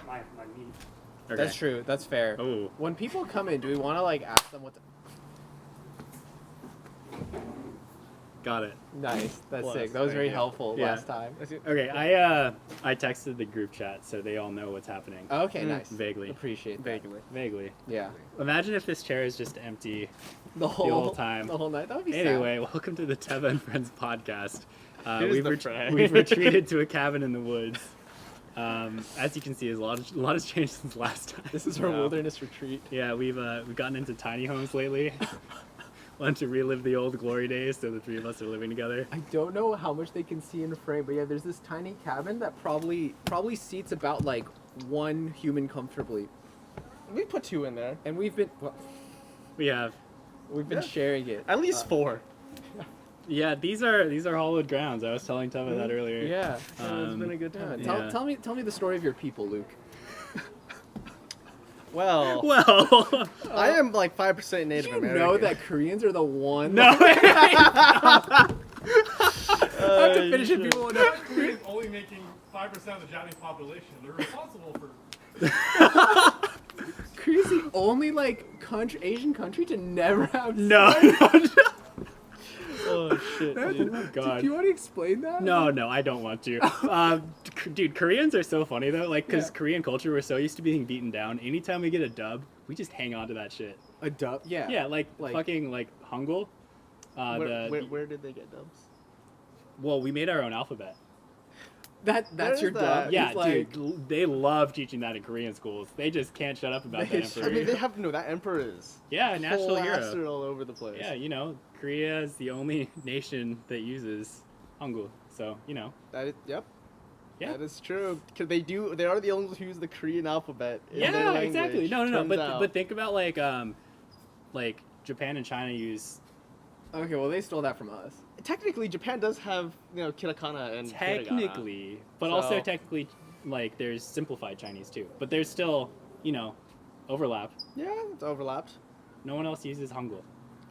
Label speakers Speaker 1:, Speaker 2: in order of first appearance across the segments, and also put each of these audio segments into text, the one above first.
Speaker 1: my meat.
Speaker 2: Okay.
Speaker 3: That's true. That's fair.
Speaker 2: Oh.
Speaker 3: When people come in, do we want to like ask them what?
Speaker 2: Got it.
Speaker 3: Nice. That's
Speaker 1: Plus,
Speaker 3: sick. That was
Speaker 1: thank
Speaker 3: very
Speaker 1: you.
Speaker 3: helpful
Speaker 2: Yeah.
Speaker 3: last time.
Speaker 2: Okay, I texted the group chat so they all know what's happening.
Speaker 3: Okay, nice.
Speaker 2: Vaguely.
Speaker 3: Appreciate that.
Speaker 2: Vaguely.
Speaker 3: Yeah.
Speaker 2: Imagine if this chair is just empty
Speaker 3: The whole
Speaker 2: time.
Speaker 3: The whole night. That would be
Speaker 2: Anyway, welcome to the Teva and Friends podcast.
Speaker 1: Here's
Speaker 2: We've,
Speaker 1: the fray.
Speaker 2: we've retreated to a cabin in the woods. As you can see, a lot has changed since last time.
Speaker 3: sad. This is our wilderness retreat.
Speaker 2: Yeah, we've gotten into tiny homes lately. Want to relive the old glory days, so the three of us are living together.
Speaker 3: I don't know how much they can see in the frame, but yeah, there's this tiny cabin that probably seats about like one human comfortably,
Speaker 1: We put 2 in there.
Speaker 3: and we've been
Speaker 2: We've
Speaker 3: been sharing it.
Speaker 1: At least 4.
Speaker 2: yeah, these are hollowed grounds. I was telling Teva that earlier.
Speaker 3: Yeah.
Speaker 1: It's been a good
Speaker 3: Yeah.
Speaker 1: time.
Speaker 2: Yeah.
Speaker 3: Tell me the story of your people, Luke.
Speaker 1: Well,
Speaker 2: Well,
Speaker 1: I am like 5% Native
Speaker 3: Did you
Speaker 1: American.
Speaker 3: know that Koreans are the one?
Speaker 2: no.
Speaker 3: I have to finish it. People will know.
Speaker 4: Korea is only making 5% of the Japanese population. They're responsible for.
Speaker 3: Korea's the only like Asian country to never have.
Speaker 2: No.
Speaker 1: Oh shit, dude.
Speaker 2: Oh, God.
Speaker 3: Do you want to explain that?
Speaker 2: No, I don't want to. Dude, Koreans are so funny though. Like, cause
Speaker 3: Yeah.
Speaker 2: Korean culture, we're so used to being beaten down. Anytime we get a dub, we just hang on to that shit.
Speaker 3: A dub. Yeah.
Speaker 2: Yeah, like
Speaker 3: Like-
Speaker 2: fucking like Hangul.
Speaker 1: Where did they get dubs?
Speaker 2: Well, we made our own alphabet.
Speaker 3: That's
Speaker 1: What
Speaker 3: your
Speaker 1: is
Speaker 3: dub.
Speaker 1: that?
Speaker 2: Yeah,
Speaker 3: It's like,
Speaker 2: dude, they love teaching that in Korean schools. They just can't shut up about
Speaker 3: They
Speaker 2: that
Speaker 3: should.
Speaker 1: I mean,
Speaker 2: emperor.
Speaker 1: they have no. That emperor is
Speaker 2: Yeah, national hero.
Speaker 1: plastered all over the place.
Speaker 2: Yeah, you know, Korea is the only nation that uses Hangul. So, you know,
Speaker 1: That is, yep.
Speaker 2: yeah.
Speaker 1: That is true. Cause they are the only ones who use the Korean alphabet. In their
Speaker 2: Yeah,
Speaker 1: language,
Speaker 2: exactly. No.
Speaker 1: turns out.
Speaker 2: But think about like Japan and China use
Speaker 3: okay, well they stole that from us.
Speaker 1: technically Japan does have katakana and hiragana.
Speaker 2: technically, but also
Speaker 1: So-
Speaker 2: technically, like there's simplified Chinese too. But there's still, overlap.
Speaker 1: Yeah, it's overlapped.
Speaker 2: No one else uses Hangul.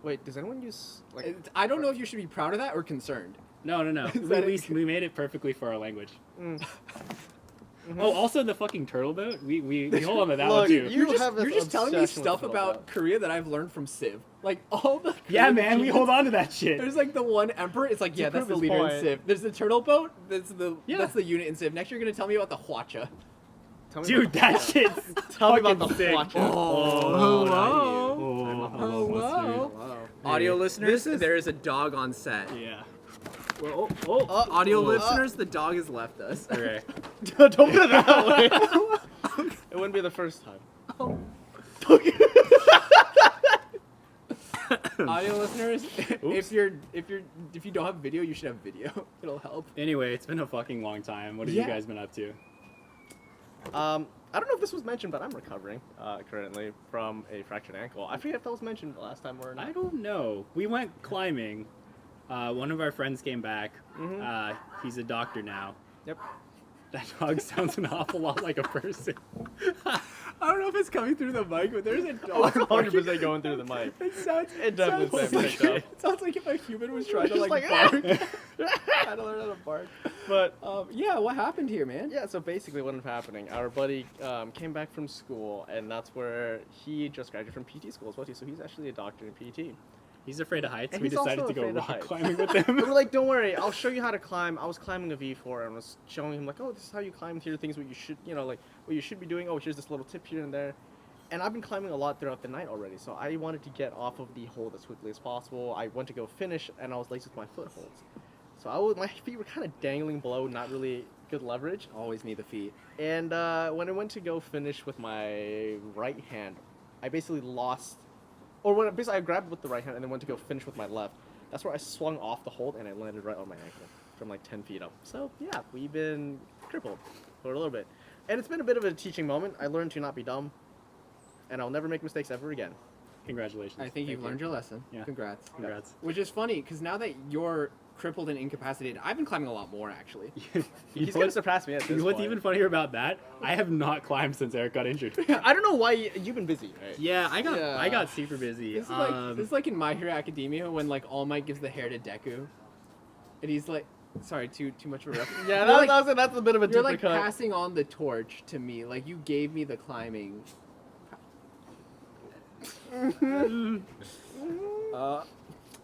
Speaker 1: Wait, does anyone use like?
Speaker 3: I don't know if you should be proud of that or concerned.
Speaker 2: No.
Speaker 3: Is that
Speaker 2: we made it perfectly for our language.
Speaker 1: Mm.
Speaker 2: Oh, also the fucking turtle boat. We hold on to that
Speaker 1: Look,
Speaker 2: one too.
Speaker 1: you
Speaker 3: You're
Speaker 1: have this
Speaker 3: just telling me
Speaker 1: obsession with
Speaker 3: stuff
Speaker 1: the
Speaker 3: about
Speaker 1: robot.
Speaker 3: Korea that I've learned from Civ. Like all the
Speaker 2: Yeah,
Speaker 3: Korean
Speaker 2: man, we
Speaker 3: achievements-
Speaker 2: hold on to that shit.
Speaker 3: There's like the one emperor. It's like, yeah, that's
Speaker 1: prove
Speaker 3: the
Speaker 1: his
Speaker 3: leader in
Speaker 1: point.
Speaker 3: Civ. There's the turtle boat. That's the
Speaker 2: Yeah.
Speaker 3: unit in Civ. Next, you're gonna tell me about the Hwacha.
Speaker 1: Tell me
Speaker 2: Dude,
Speaker 1: about the
Speaker 2: that
Speaker 1: Hwacha.
Speaker 2: shit's
Speaker 1: Tell me about
Speaker 2: fucking
Speaker 1: the
Speaker 2: sick.
Speaker 1: Hwacha.
Speaker 3: Oh,
Speaker 2: Oh,
Speaker 3: hello.
Speaker 1: Hello.
Speaker 3: Audio listeners,
Speaker 1: This is-
Speaker 3: there is a dog on set.
Speaker 2: Yeah.
Speaker 3: Well,
Speaker 1: Oh,
Speaker 3: audio listeners, the dog has left us.
Speaker 2: Okay.
Speaker 1: Don't put it that way. It wouldn't be the first time.
Speaker 3: Audio listeners, if you don't have video, you should have video. It'll help.
Speaker 2: Anyway, it's been a fucking long time. What have
Speaker 3: Yeah.
Speaker 2: you guys been up to?
Speaker 1: I don't know if this was mentioned, but I'm recovering currently from a fractured ankle. I forget if that was mentioned the last time or not.
Speaker 2: I don't know. We went climbing. One of our friends came back.
Speaker 1: Mhm.
Speaker 2: He's a doctor now.
Speaker 1: Yep.
Speaker 2: That dog sounds an awful lot like a person.
Speaker 3: I don't know if it's coming through the mic, but there's a
Speaker 1: Oh,
Speaker 3: dog.
Speaker 1: it's 100% going through the mic.
Speaker 3: It sounds.
Speaker 1: It definitely
Speaker 3: sounds
Speaker 1: sounds
Speaker 3: like,
Speaker 1: like
Speaker 3: it sounds like if a human was trying to
Speaker 1: Just
Speaker 3: like
Speaker 1: like,
Speaker 3: bark. Trying to learn how to bark.
Speaker 1: But
Speaker 3: Yeah, what happened here, man?
Speaker 1: yeah, so basically what ended up happening, our buddy came back from school, and that's where he just graduated from PT school as well, too. So he's actually a doctor in PT.
Speaker 2: He's afraid of heights.
Speaker 1: And
Speaker 2: We
Speaker 1: he's
Speaker 2: decided
Speaker 1: also
Speaker 2: to go
Speaker 1: afraid of
Speaker 2: rock
Speaker 1: heights.
Speaker 2: climbing with
Speaker 1: And
Speaker 2: him.
Speaker 1: we're like, don't worry, I'll show you how to climb. I was climbing a V4 and was showing him like, oh, this is how you climb here, things what you should, like what you should be doing. Oh, here's this little tip here and there. And I've been climbing a lot throughout the night already, so I wanted to get off of the hold as quickly as possible. I went to go finish, and I was lazy with my footholds. So my feet were kind of dangling below, not really good leverage.
Speaker 3: Always need the feet.
Speaker 1: And when I went to go finish with my right hand, I basically lost, or basically I grabbed with the right hand and then went to go finish with my left. That's where I swung off the hold and I landed right on my ankle from like 10 feet up. So yeah, we've been crippled for a little bit. And it's been a bit of a teaching moment. I learned to not be dumb, and I'll never make mistakes ever again.
Speaker 2: Congratulations.
Speaker 3: I think you've
Speaker 1: you.
Speaker 3: learned your lesson.
Speaker 2: Yeah.
Speaker 3: Congrats.
Speaker 2: Congrats.
Speaker 3: Which is funny, because now that you're crippled and incapacitated, I've been climbing a lot more, actually.
Speaker 1: He's gonna surpass me at this
Speaker 2: What's
Speaker 1: point.
Speaker 2: even funnier about that? I have not climbed since Eric got injured.
Speaker 1: I don't know why you've been busy. Right?
Speaker 2: Yeah, I
Speaker 1: Yeah.
Speaker 2: got super busy.
Speaker 3: This is like in My Hero Academia when like All Might gives the hair to Deku, and he's like, Sorry, too much of a reference.
Speaker 1: Yeah,
Speaker 3: You're
Speaker 1: that's a bit of a
Speaker 3: you're
Speaker 1: deeper
Speaker 3: like
Speaker 1: cut.
Speaker 3: passing on the torch to me. Like you gave me the climbing.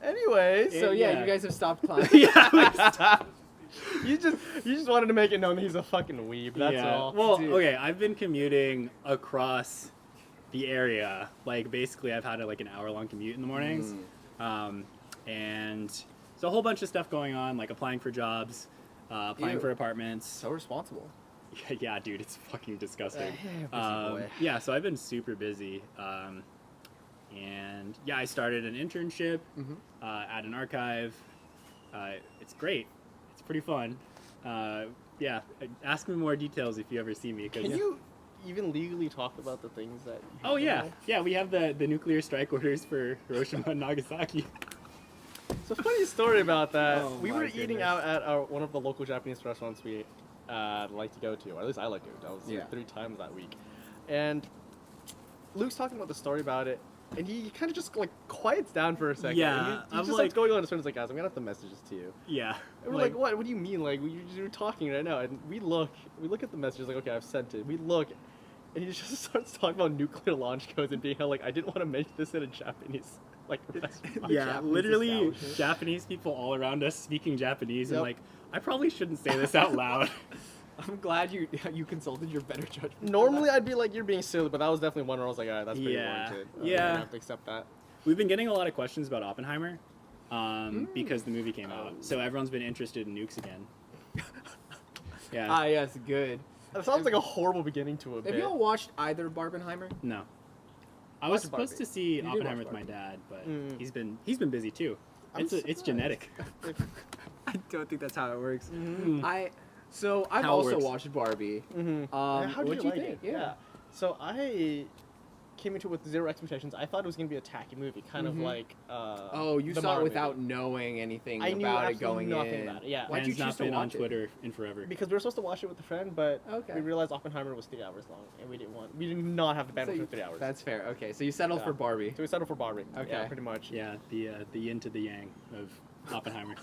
Speaker 1: Anyways,
Speaker 3: So yeah,
Speaker 2: Yeah.
Speaker 3: you guys have stopped climbing.
Speaker 2: Yeah.
Speaker 1: you just wanted to make it known that he's a fucking weeb. That's
Speaker 2: yeah.
Speaker 1: all.
Speaker 2: Well,
Speaker 3: Dude.
Speaker 2: okay, I've been commuting across the area. Like, basically, I've had like an hour-long commute in the mornings. And there's a whole bunch of stuff going on, like applying for jobs, applying
Speaker 3: Ew.
Speaker 2: for apartments.
Speaker 3: So responsible.
Speaker 2: Yeah, dude, it's fucking disgusting.
Speaker 3: Busy boy.
Speaker 2: Yeah, so I've been super busy. And yeah, I started an internship at an archive. It's great. It's pretty fun. Yeah, ask me more details if you ever see me. 'Cause
Speaker 1: Can you even legally talk about the things that? You
Speaker 2: Oh
Speaker 1: have
Speaker 2: yeah,
Speaker 1: now?
Speaker 2: yeah. We have the nuclear strike orders for Hiroshima and Nagasaki.
Speaker 1: So funny story about that.
Speaker 3: Oh
Speaker 1: We
Speaker 3: my
Speaker 1: were eating
Speaker 3: goodness.
Speaker 1: out at one of the local Japanese restaurants we like to go to, or at least I like to go. I was there
Speaker 3: Yeah.
Speaker 1: 3 times that week, and Luke's talking about the story about it, and he kind of just like quiets down for a second.
Speaker 2: Yeah,
Speaker 1: and he
Speaker 2: I'm
Speaker 1: just
Speaker 2: like-
Speaker 1: starts going on. His friends like, guys, I'm gonna have to message this to you.
Speaker 2: Yeah.
Speaker 1: And we're like, what? What do you mean? Like, you're talking right now, and we look at the messages, like, okay, I've sent it. We look, and he just starts talking about nuclear launch codes and being how like, I didn't want to make this in a Japanese like restaurant.
Speaker 2: Yeah,
Speaker 3: Japanese
Speaker 2: literally
Speaker 3: establishment.
Speaker 2: Japanese people all around us speaking Japanese, and
Speaker 1: Yep.
Speaker 2: like, I probably shouldn't say this out loud.
Speaker 3: I'm glad you consulted your better judgment. for
Speaker 1: Normally,
Speaker 3: that.
Speaker 1: I'd be like, you're being silly, but that was definitely one where I was like, alright, that's pretty
Speaker 2: Yeah.
Speaker 1: warranted.
Speaker 2: Yeah.
Speaker 1: I have to accept that.
Speaker 2: We've been getting a lot of questions about Oppenheimer because the movie came out, so everyone's been interested in nukes again. Yeah.
Speaker 3: Ah, yes, good.
Speaker 1: That sounds like a horrible beginning to a
Speaker 3: Have
Speaker 1: bit.
Speaker 3: you all watched either Barbenheimer?
Speaker 2: No. I was
Speaker 1: Watch
Speaker 2: supposed
Speaker 1: Barbie.
Speaker 2: to see
Speaker 3: did watch
Speaker 2: Oppenheimer with my
Speaker 3: Barbie.
Speaker 2: dad, but
Speaker 1: Mm.
Speaker 2: he's been busy too.
Speaker 1: I'm
Speaker 2: It's
Speaker 1: surprised.
Speaker 2: genetic.
Speaker 3: I don't think that's how it works.
Speaker 1: Mhm.
Speaker 3: I've
Speaker 2: How it
Speaker 3: also
Speaker 2: works.
Speaker 3: watched Barbie.
Speaker 1: Mm-hmm.
Speaker 3: How
Speaker 1: How
Speaker 3: did
Speaker 1: did
Speaker 3: you
Speaker 1: like
Speaker 3: think?
Speaker 1: it? Yeah. So I came into it with 0 expectations. I thought it was gonna be a tacky movie, kind of
Speaker 3: Mhm.
Speaker 1: like.
Speaker 3: Oh, you
Speaker 1: the
Speaker 3: saw it
Speaker 1: Marvel
Speaker 3: without
Speaker 1: movie.
Speaker 3: knowing anything
Speaker 1: I knew
Speaker 3: about it
Speaker 1: absolutely
Speaker 3: going
Speaker 1: nothing
Speaker 3: in.
Speaker 1: about it, yeah.
Speaker 3: Why'd you
Speaker 2: Man's
Speaker 3: choose
Speaker 2: not
Speaker 3: to
Speaker 2: been on
Speaker 3: watch it?
Speaker 2: Twitter in forever.
Speaker 1: Because we were supposed to watch it with a friend, but
Speaker 3: Okay.
Speaker 1: we realized Oppenheimer was 3 hours long, and we did not have the bandwidth
Speaker 3: So you-
Speaker 1: for 3 hours.
Speaker 3: That's fair. Okay, so you settled
Speaker 1: Yeah.
Speaker 3: for Barbie.
Speaker 1: So we settled for Barbie.
Speaker 3: Okay.
Speaker 1: Yeah, pretty much.
Speaker 2: Yeah, the yin to the yang of Oppenheimer.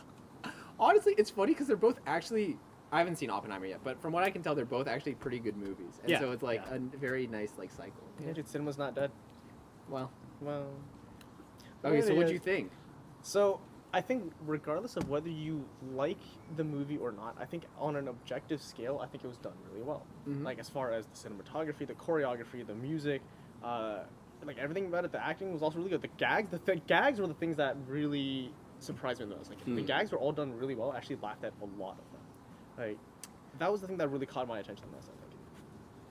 Speaker 3: Honestly, it's funny because they're both actually. I haven't seen Oppenheimer yet, but from what I can tell, they're both actually pretty good movies, and
Speaker 2: Yeah,
Speaker 3: so it's like
Speaker 2: yeah.
Speaker 3: a very nice like cycle.
Speaker 1: Yeah, dude, cinema's not dead.
Speaker 3: Well,
Speaker 1: Well.
Speaker 3: okay, so
Speaker 1: Yeah,
Speaker 3: what'd
Speaker 1: yeah.
Speaker 3: you think?
Speaker 1: So I think regardless of whether you like the movie or not, I think on an objective scale, I think it was done really well.
Speaker 3: Mhm.
Speaker 1: Like as far as the cinematography, the choreography, the music, like everything about it. The acting was also really good. The gags were the things that really surprised me the most. Like the
Speaker 3: Hmm.
Speaker 1: gags were all done really well. I actually laughed at a lot of them. Like that was the thing that really caught my attention the most. I think.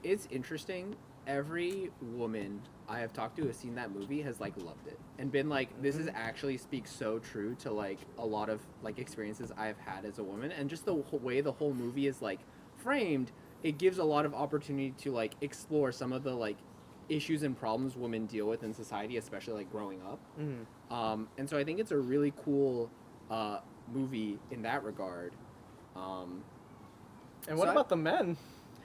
Speaker 3: It's interesting. Every woman I have talked to has seen that movie has like loved it and been like, this is actually speaks so true to like a lot of like experiences I've had as a woman, and just the way the whole movie is like framed, it gives a lot of opportunity to like explore some of the like issues and problems women deal with in society, especially like growing up. And so I think it's a really cool movie in that regard.
Speaker 1: And what
Speaker 3: So
Speaker 1: about the men?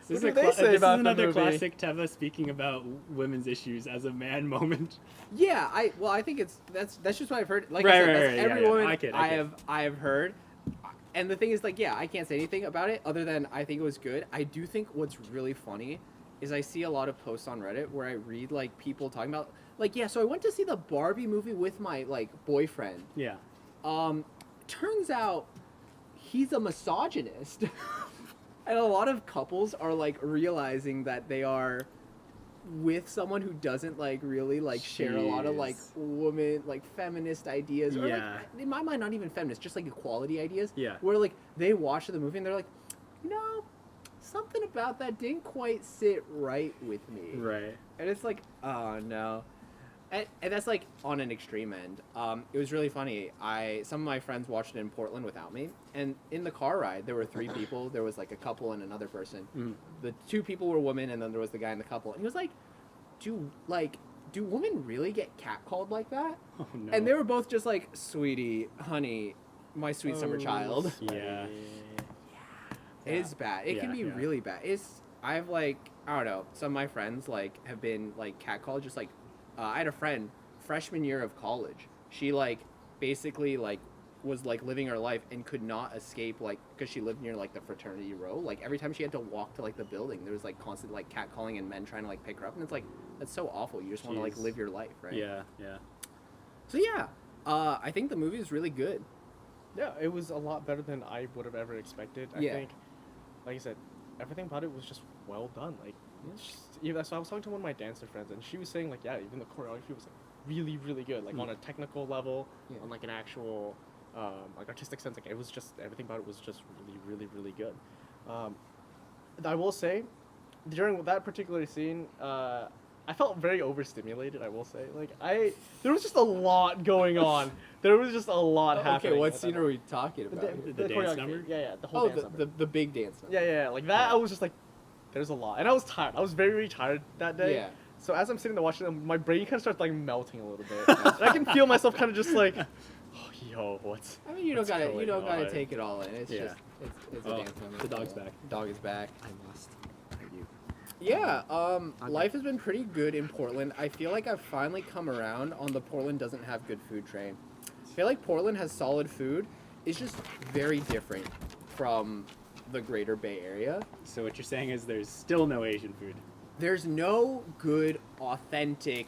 Speaker 2: This
Speaker 1: What
Speaker 2: is,
Speaker 1: do they say
Speaker 2: this is
Speaker 1: about the
Speaker 2: another
Speaker 1: movie?
Speaker 2: classic Teva speaking about women's issues as a man moment.
Speaker 3: Yeah, I think that's just what I've heard. Like
Speaker 2: Right,
Speaker 3: I said,
Speaker 2: right,
Speaker 3: that's
Speaker 2: right, yeah,
Speaker 3: every
Speaker 2: yeah.
Speaker 3: woman
Speaker 2: I kid.
Speaker 3: I have heard. And the thing is, like, yeah, I can't say anything about it other than I think it was good. I do think what's really funny is I see a lot of posts on Reddit where I read like people talking about like, yeah, so I went to see the Barbie movie with my like boyfriend.
Speaker 2: Yeah.
Speaker 3: Turns out he's a misogynist. And a lot of couples are like realizing that they are with someone who doesn't like really like share a lot of like
Speaker 2: Jeez.
Speaker 3: woman like feminist ideas or
Speaker 2: Yeah.
Speaker 3: like in my mind not even feminist, just like equality ideas.
Speaker 2: Yeah.
Speaker 3: Where like they watch the movie and they're like, something about that didn't quite sit right with me.
Speaker 2: Right.
Speaker 3: And it's like, oh no. And that's like on an extreme end. It was really funny. Some of my friends watched it in Portland without me, and in the car ride there were 3 people. There was like a couple and another person.
Speaker 2: Mm.
Speaker 3: The 2 people were women, and then there was the guy in the couple. And he was like, do women really get catcalled like that?
Speaker 2: Oh no.
Speaker 3: And they were both just like, sweetie, honey, my sweet summer child.
Speaker 2: Yeah.
Speaker 3: It is bad. It can
Speaker 2: Yeah,
Speaker 3: be
Speaker 2: yeah.
Speaker 3: really bad. I've like, I don't know, some of my friends like have been like catcalled. Just like, I had a friend freshman year of college. She like basically like was like living her life and could not escape, like, because she lived near like the fraternity row. Like every time she had to walk to like the building, there was like constant like catcalling and men trying to like pick her up, and it's like that's so awful. You just want to like
Speaker 2: Jeez.
Speaker 3: live your life, right?
Speaker 2: Yeah.
Speaker 3: So yeah, I think the movie is really good.
Speaker 1: Yeah, it was a lot better than I would have ever expected. I
Speaker 3: Yeah.
Speaker 1: think, like I said, everything about it was just well done. Like,
Speaker 3: Yeah.
Speaker 1: even so, I was talking to one of my dancer friends, and she was saying like, yeah, even the choreography was like really, really good. Like on a technical level,
Speaker 3: Yeah.
Speaker 1: on like an actual, like artistic sense. Like it was just everything about it was just really, really, really good. I will say, during that particular scene, I felt very overstimulated. I will say, like there was just a lot going on. There was just a lot happening.
Speaker 3: Okay, what
Speaker 1: at
Speaker 3: scene
Speaker 1: that
Speaker 3: are we talking
Speaker 1: the,
Speaker 3: about?
Speaker 1: da-
Speaker 2: The dance
Speaker 1: choreography.
Speaker 2: number?
Speaker 1: Yeah, the whole
Speaker 3: Oh,
Speaker 1: dance number.
Speaker 3: the big dance number.
Speaker 1: Yeah, like that.
Speaker 3: Yeah.
Speaker 1: I was just like, there's a lot, and I was tired. I was very, very tired that day.
Speaker 3: Yeah.
Speaker 1: So as I'm sitting there watching them, my brain kind of starts like melting a little bit, and I can feel myself kind of just like, oh, yo, what's?
Speaker 3: I mean, you don't
Speaker 1: what's
Speaker 3: gotta
Speaker 1: going
Speaker 3: gotta
Speaker 1: on?
Speaker 3: take it all in. It's
Speaker 2: Yeah.
Speaker 3: just it's a
Speaker 2: Oh,
Speaker 3: dance number.
Speaker 2: the dog's back.
Speaker 3: Dog is back.
Speaker 2: I lost. You.
Speaker 3: Yeah, life has been pretty good in Portland. I feel like I've finally come around on the Portland doesn't have good food train. I feel like Portland has solid food. It's just very different from the greater Bay Area.
Speaker 2: So what you're saying is there's still no Asian food.
Speaker 3: There's no good authentic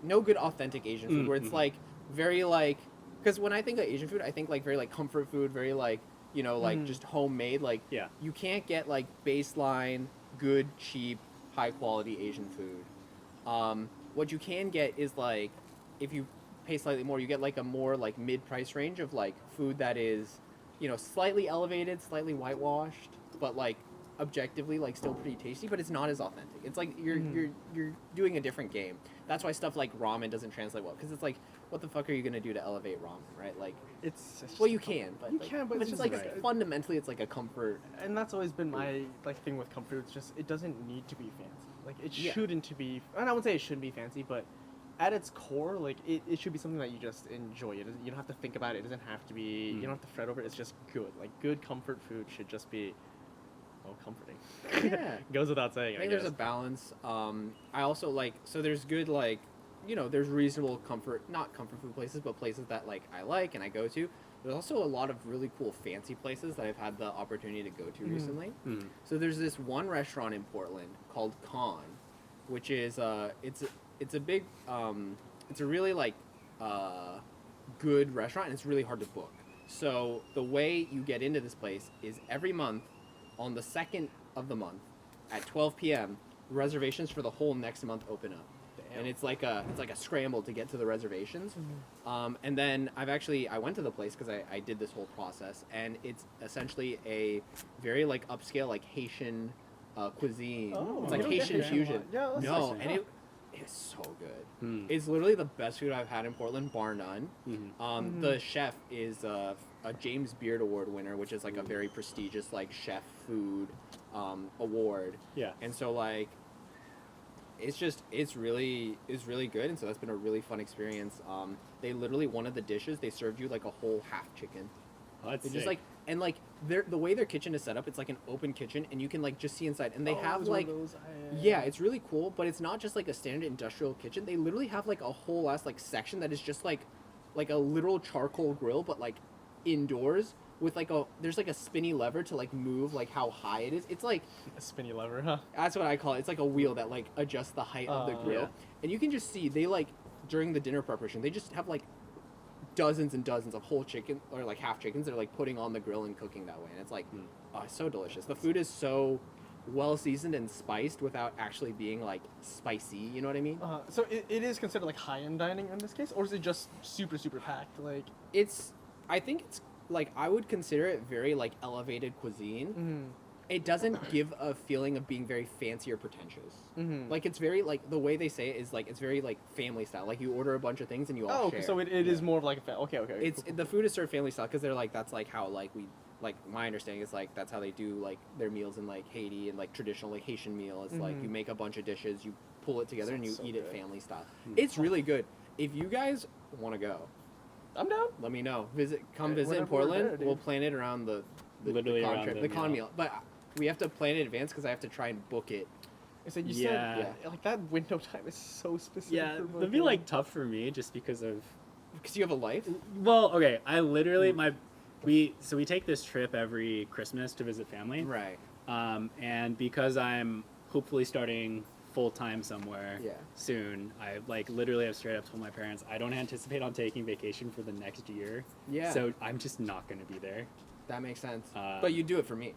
Speaker 3: no good authentic Asian food where it's
Speaker 2: Mhm.
Speaker 3: like very like because when I think of Asian food, I think like very like comfort food, very like like just homemade. Like
Speaker 2: Yeah.
Speaker 3: you can't get like baseline good cheap high quality Asian food. What you can get is like if you pay slightly more, you get like a more like mid price range of like food that is slightly elevated, slightly whitewashed, but like objectively like still pretty tasty, but it's not as authentic. It's like you're doing a different game. That's why stuff like ramen doesn't translate well, because it's like what the fuck are you gonna do to elevate ramen, right? Like
Speaker 1: It's just
Speaker 3: well you can, but
Speaker 1: You
Speaker 3: like,
Speaker 1: can, but
Speaker 3: it's
Speaker 1: it's
Speaker 3: just
Speaker 1: just
Speaker 3: like
Speaker 1: right.
Speaker 3: fundamentally it's like a comfort.
Speaker 1: and that's always been my like thing with comfort. It's just it doesn't need to be fancy. Like it
Speaker 3: Yeah.
Speaker 1: shouldn't to be. And I wouldn't say it shouldn't be fancy, but at its core, like it should be something that you just enjoy. You don't have to think about it. It doesn't have to be. You don't have to fret over it. It's just good. Like good comfort food should just be, well, comforting.
Speaker 3: Yeah.
Speaker 1: Goes without saying.
Speaker 3: I think there's a balance. I also like so there's good like there's reasonable not comfort food places, but places that like I like and I go to. There's also a lot of really cool fancy places that I've had the opportunity to go to recently.
Speaker 2: Mhm.
Speaker 3: So there's this one restaurant in Portland called Con, which is it's a big it's a really like good restaurant and it's really hard to book. So the way you get into this place is every month on the 2nd of the month at 12 p.m. reservations for the whole next month open up. And it's like a scramble to get to the reservations. And then I went to the place because I did this whole process, and it's essentially a very like upscale like Haitian cuisine.
Speaker 1: Oh,
Speaker 3: it's
Speaker 1: we
Speaker 3: like
Speaker 1: don't get
Speaker 3: Haitian
Speaker 1: Haitian a
Speaker 3: fusion.
Speaker 1: lot. Yeah, that's
Speaker 3: No,
Speaker 1: interesting.
Speaker 3: and it's so good.
Speaker 2: Hmm.
Speaker 3: It's literally the best food I've had in Portland, bar none.
Speaker 2: Mhm.
Speaker 3: The chef is a James Beard Award winner, which is like a very prestigious like chef food award.
Speaker 2: Yeah.
Speaker 3: And so like it's really good, and so that's been a really fun experience. They literally one of the dishes they served you like a whole half chicken.
Speaker 2: Oh, that's
Speaker 3: It's just
Speaker 2: sick.
Speaker 3: like and like the way their kitchen is set up, it's like an open kitchen, and you can like just see inside, and they
Speaker 1: Oh,
Speaker 3: have
Speaker 1: it was one
Speaker 3: like
Speaker 1: of those,
Speaker 3: yeah, it's really cool, but it's not just like a standard industrial kitchen. They literally have like a whole ass like section that is just like a literal charcoal grill, but like indoors with like there's like a spinny lever to like move like how high it is. It's like
Speaker 1: a spinny lever, huh?
Speaker 3: that's what I call it. It's like a wheel that like adjusts the height of the grill,
Speaker 2: Yeah.
Speaker 3: and you can just see they like during the dinner preparation they just have like dozens and dozens of whole chicken or like half chickens they're like putting on the grill and cooking that way, and it's like oh, it's so delicious. The food is so well seasoned and spiced without actually being like spicy. You know what I mean?
Speaker 1: So it is considered like high-end dining in this case, or is it just super packed? Like
Speaker 3: I think it's like I would consider it very like elevated cuisine. It doesn't give a feeling of being very fancy or pretentious. Like it's very like the way they say it is like it's very like family style. Like you order a bunch of things and you all
Speaker 1: oh,
Speaker 3: share.
Speaker 1: so it is more of like a okay.
Speaker 3: It's
Speaker 1: cool.
Speaker 3: the food is served family style because they're like that's like how like we like my understanding is like that's how they do like their meals in like Haiti and like traditional like Haitian meal. It's like you make a bunch of dishes, you pull it together and you
Speaker 1: Sounds so
Speaker 3: eat it
Speaker 1: good.
Speaker 3: family style. It's really good. If you guys want to go,
Speaker 1: I'm down.
Speaker 3: let me know. Come
Speaker 1: Yeah,
Speaker 3: visit in
Speaker 1: whenever we're
Speaker 3: Portland.
Speaker 1: there, dude.
Speaker 3: We'll plan it around the
Speaker 2: Literally
Speaker 3: con
Speaker 2: around
Speaker 3: trip,
Speaker 2: the
Speaker 3: the con
Speaker 2: meal.
Speaker 3: meal. But we have to plan in advance because I have to try and book it.
Speaker 1: I said you
Speaker 2: Yeah.
Speaker 1: said like that window time is so specific.
Speaker 2: Yeah,
Speaker 1: for
Speaker 2: that'd be
Speaker 1: booking.
Speaker 2: like tough for me just because of
Speaker 3: Because you have a life.
Speaker 2: Well, okay. I literally we take this trip every Christmas to visit family.
Speaker 3: Right.
Speaker 2: And because I'm hopefully starting full time somewhere
Speaker 3: Yeah.
Speaker 2: soon, I like literally have straight up told my parents I don't anticipate on taking vacation for the next year.
Speaker 3: Yeah.
Speaker 2: So I'm just not going to be there.
Speaker 3: That makes sense.
Speaker 2: But
Speaker 3: you do it for me.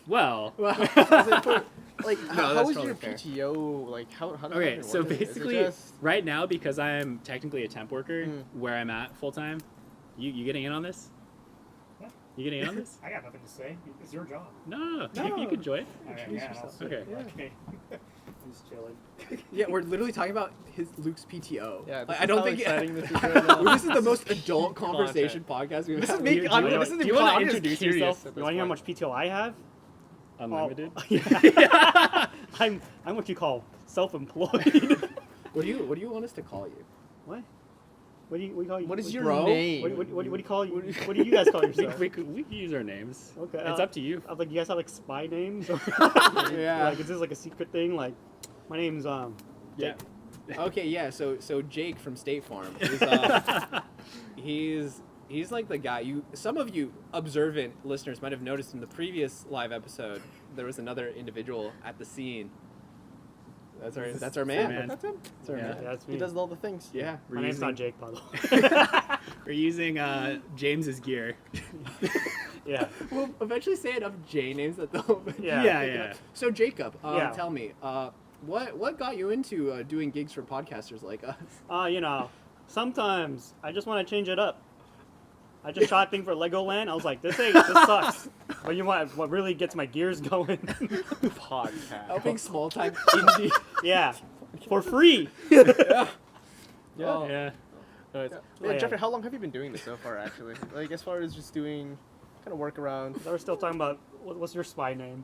Speaker 2: Well,
Speaker 1: Like, how
Speaker 3: that's
Speaker 1: was
Speaker 3: totally
Speaker 1: your
Speaker 3: fair.
Speaker 1: PTO? Like, how does
Speaker 2: okay,
Speaker 1: that
Speaker 2: so
Speaker 1: work? Is it
Speaker 2: basically,
Speaker 1: just-
Speaker 2: right now, because I'm technically a temp worker where I'm at full time, you getting in on this?
Speaker 4: What?
Speaker 2: You getting in on this?
Speaker 4: I got nothing to say. It's your job.
Speaker 2: No.
Speaker 1: No.
Speaker 2: You can join. Okay.
Speaker 4: Okay. I'm just chilling.
Speaker 3: Yeah, we're literally talking about Luke's PTO.
Speaker 1: Yeah,
Speaker 3: Like,
Speaker 1: this
Speaker 3: I
Speaker 1: is
Speaker 3: don't
Speaker 1: how
Speaker 3: think
Speaker 1: exciting this is right now.
Speaker 3: this is the most adult conversation podcast we've
Speaker 1: This
Speaker 3: had.
Speaker 1: is me.
Speaker 2: Do you
Speaker 1: I'm
Speaker 2: wanna-
Speaker 1: this is
Speaker 2: do
Speaker 1: the
Speaker 2: you wanna
Speaker 1: I'm just
Speaker 2: introduce
Speaker 1: curious
Speaker 2: yourself?
Speaker 1: at
Speaker 5: You want to hear how
Speaker 1: this
Speaker 5: much PTO I have?
Speaker 2: Unlimited.
Speaker 5: Yeah. I'm what you call self-employed.
Speaker 3: What do you want us to call you?
Speaker 5: What? What do you call you?
Speaker 1: What is your
Speaker 3: Bro?
Speaker 1: name?
Speaker 5: What do you call you? What do you guys call yourself?
Speaker 2: we could use our names.
Speaker 5: Okay,
Speaker 2: It's up to you.
Speaker 5: Like you guys have like spy names.
Speaker 3: Yeah.
Speaker 5: Like is this like a secret thing? Like my name's
Speaker 2: Yeah.
Speaker 3: Okay, yeah. So Jake from State Farm is he's like the guy some of you observant listeners might have noticed in the previous live episode there was another individual at the scene. That's our man.
Speaker 2: man.
Speaker 1: That's him.
Speaker 3: That's our
Speaker 2: Yeah.
Speaker 3: man.
Speaker 5: Yeah, that's me.
Speaker 1: He does all the things.
Speaker 3: Yeah.
Speaker 5: My name's not Jake, by the way.
Speaker 2: We're using James's gear.
Speaker 5: Yeah.
Speaker 3: We'll eventually say enough J names that they'll.
Speaker 5: Yeah.
Speaker 2: Yeah.
Speaker 3: So Jacob,
Speaker 5: Yeah.
Speaker 3: tell me, what got you into doing gigs for podcasters like us?
Speaker 5: You know, sometimes I just want to change it up. I just shot a thing for Legoland. I was like, this sucks. But you know what really gets my gears going?
Speaker 1: Podcast.
Speaker 3: Helping small time indie.
Speaker 5: Yeah. For free.
Speaker 1: Yeah.
Speaker 3: Oh.
Speaker 2: Yeah.
Speaker 1: Nice.
Speaker 5: Yeah.
Speaker 1: Jeffrey, how long have you been doing this so far? Actually, like as far as just doing kind of workarounds.
Speaker 5: We're still talking about what's your spy name?